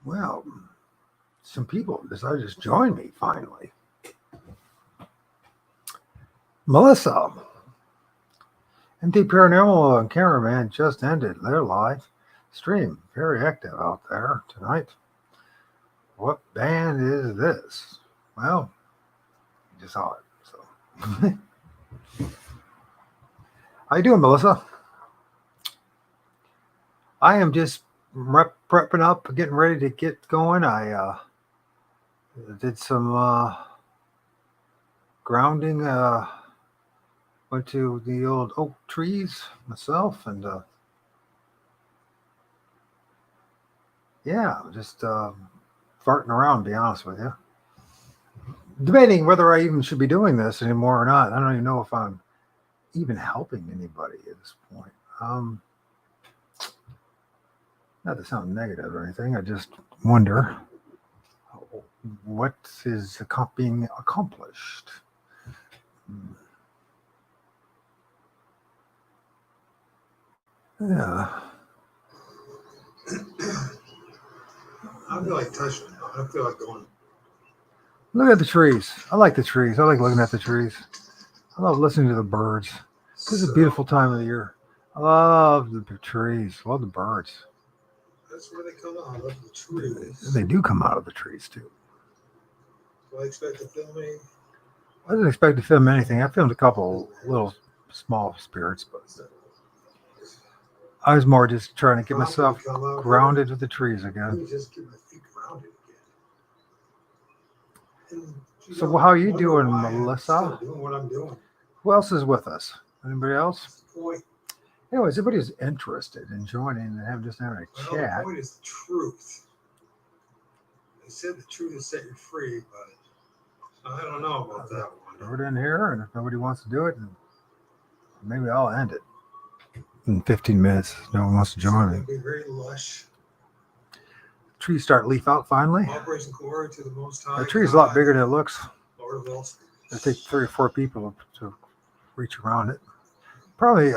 S1: Well, some people decided to just join me finally. Melissa, MT Paranormal and Cameraman just ended their live stream. Very active out there tonight. What band is this? Well, you just saw it. So, how you doing, Melissa? I am just prepping up, getting ready to get going. I did some grounding. Went to the old oak trees myself, and yeah, just farting around, to be honest with you. Debating whether I even should be doing this anymore or not. I don't even know if I'm even helping anybody at this point. Not to sound negative or anything, I just wonder what is being accomplished. Yeah. I feel like touching it. I feel like going. Look at the trees. I like the trees. I like looking at the trees. I love listening to the birds. This is a beautiful time of the year. I love the trees. I love the birds. That's where they come out of the trees. They do come out of the trees too. Do I expect to film any? I didn't expect to film anything. I filmed a couple little small spirits, but I was more just trying to get myself grounded with the trees again. Let me just get my feet grounded again. So how are you doing, Melissa? Doing what I'm doing. Who else is with us? Anybody else? Anyways, everybody's interested in joining and having a chat. The point is the truth. They said the truth will set you free, but I don't know about that one. Throw it in here, and if nobody wants to do it, maybe I'll end it in 15 minutes. No one wants to join me. It'll be very lush. Trees start to leaf out finally. Operation Glory to the Most High. The tree's a lot bigger than it looks. It takes 3 or 4 people to reach around it. Probably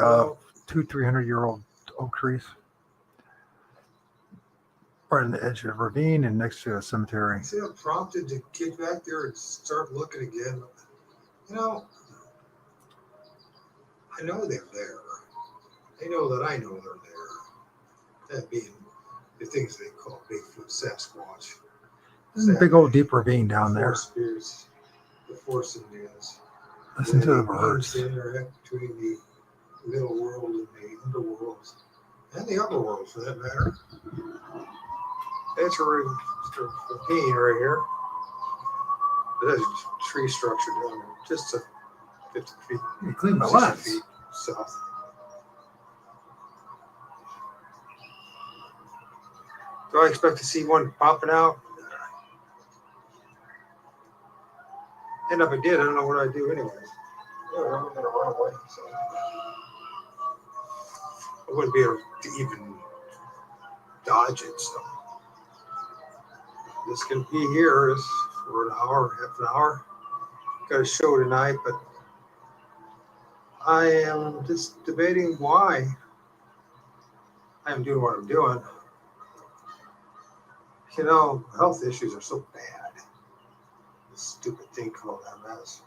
S1: 200-300-year-old oak trees. Right on the edge of a ravine and next to a cemetery. See, I'm prompted to get back there and start looking again. You know, I know they're there. They know that I know they're there. That being the things they call Bigfoot, Sasquatch. There's a big old deep ravine down there. Spirits, the force in this. Listen to the birds. They interact between the middle world and the underworld, and the upper world for that matter. That's a ravine right here. It has a tree structure down there, just 50 feet. You clean my lens. 50 feet south. Do I expect to see one popping out? And if I did, I don't know what I'd do anyways. Yeah, I'm going to run away, so I wouldn't be able to even dodge it. So this can be here for an hour, half an hour. Got a show tonight, but I am just debating why I am doing what I'm doing. You know, health issues are so bad. This stupid thing called MS.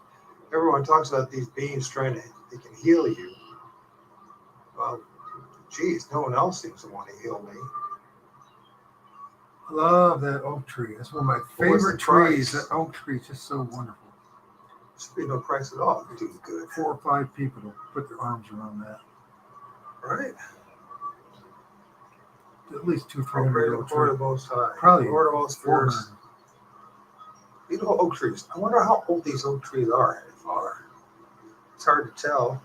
S1: Everyone talks about these beings they can heal you. Well, geez, no one else seems to want to heal me. I love that oak tree. That's one of my favorite trees. That oak tree is just so wonderful. There should be no price at all. It do good. 4 or 5 people to put their arms around that. Right. At least 200-300. Probably portable spirits. These little oak trees. I wonder how old these oak trees are. It's hard to tell.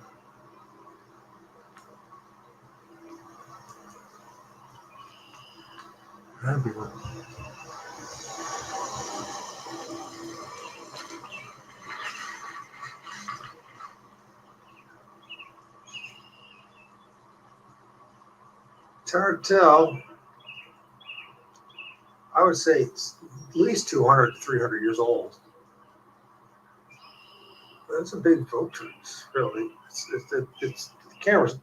S1: That'd be one. It's hard to tell. I would say it's at least 200 to 300 years old. That's a big oak trees, really. The camera's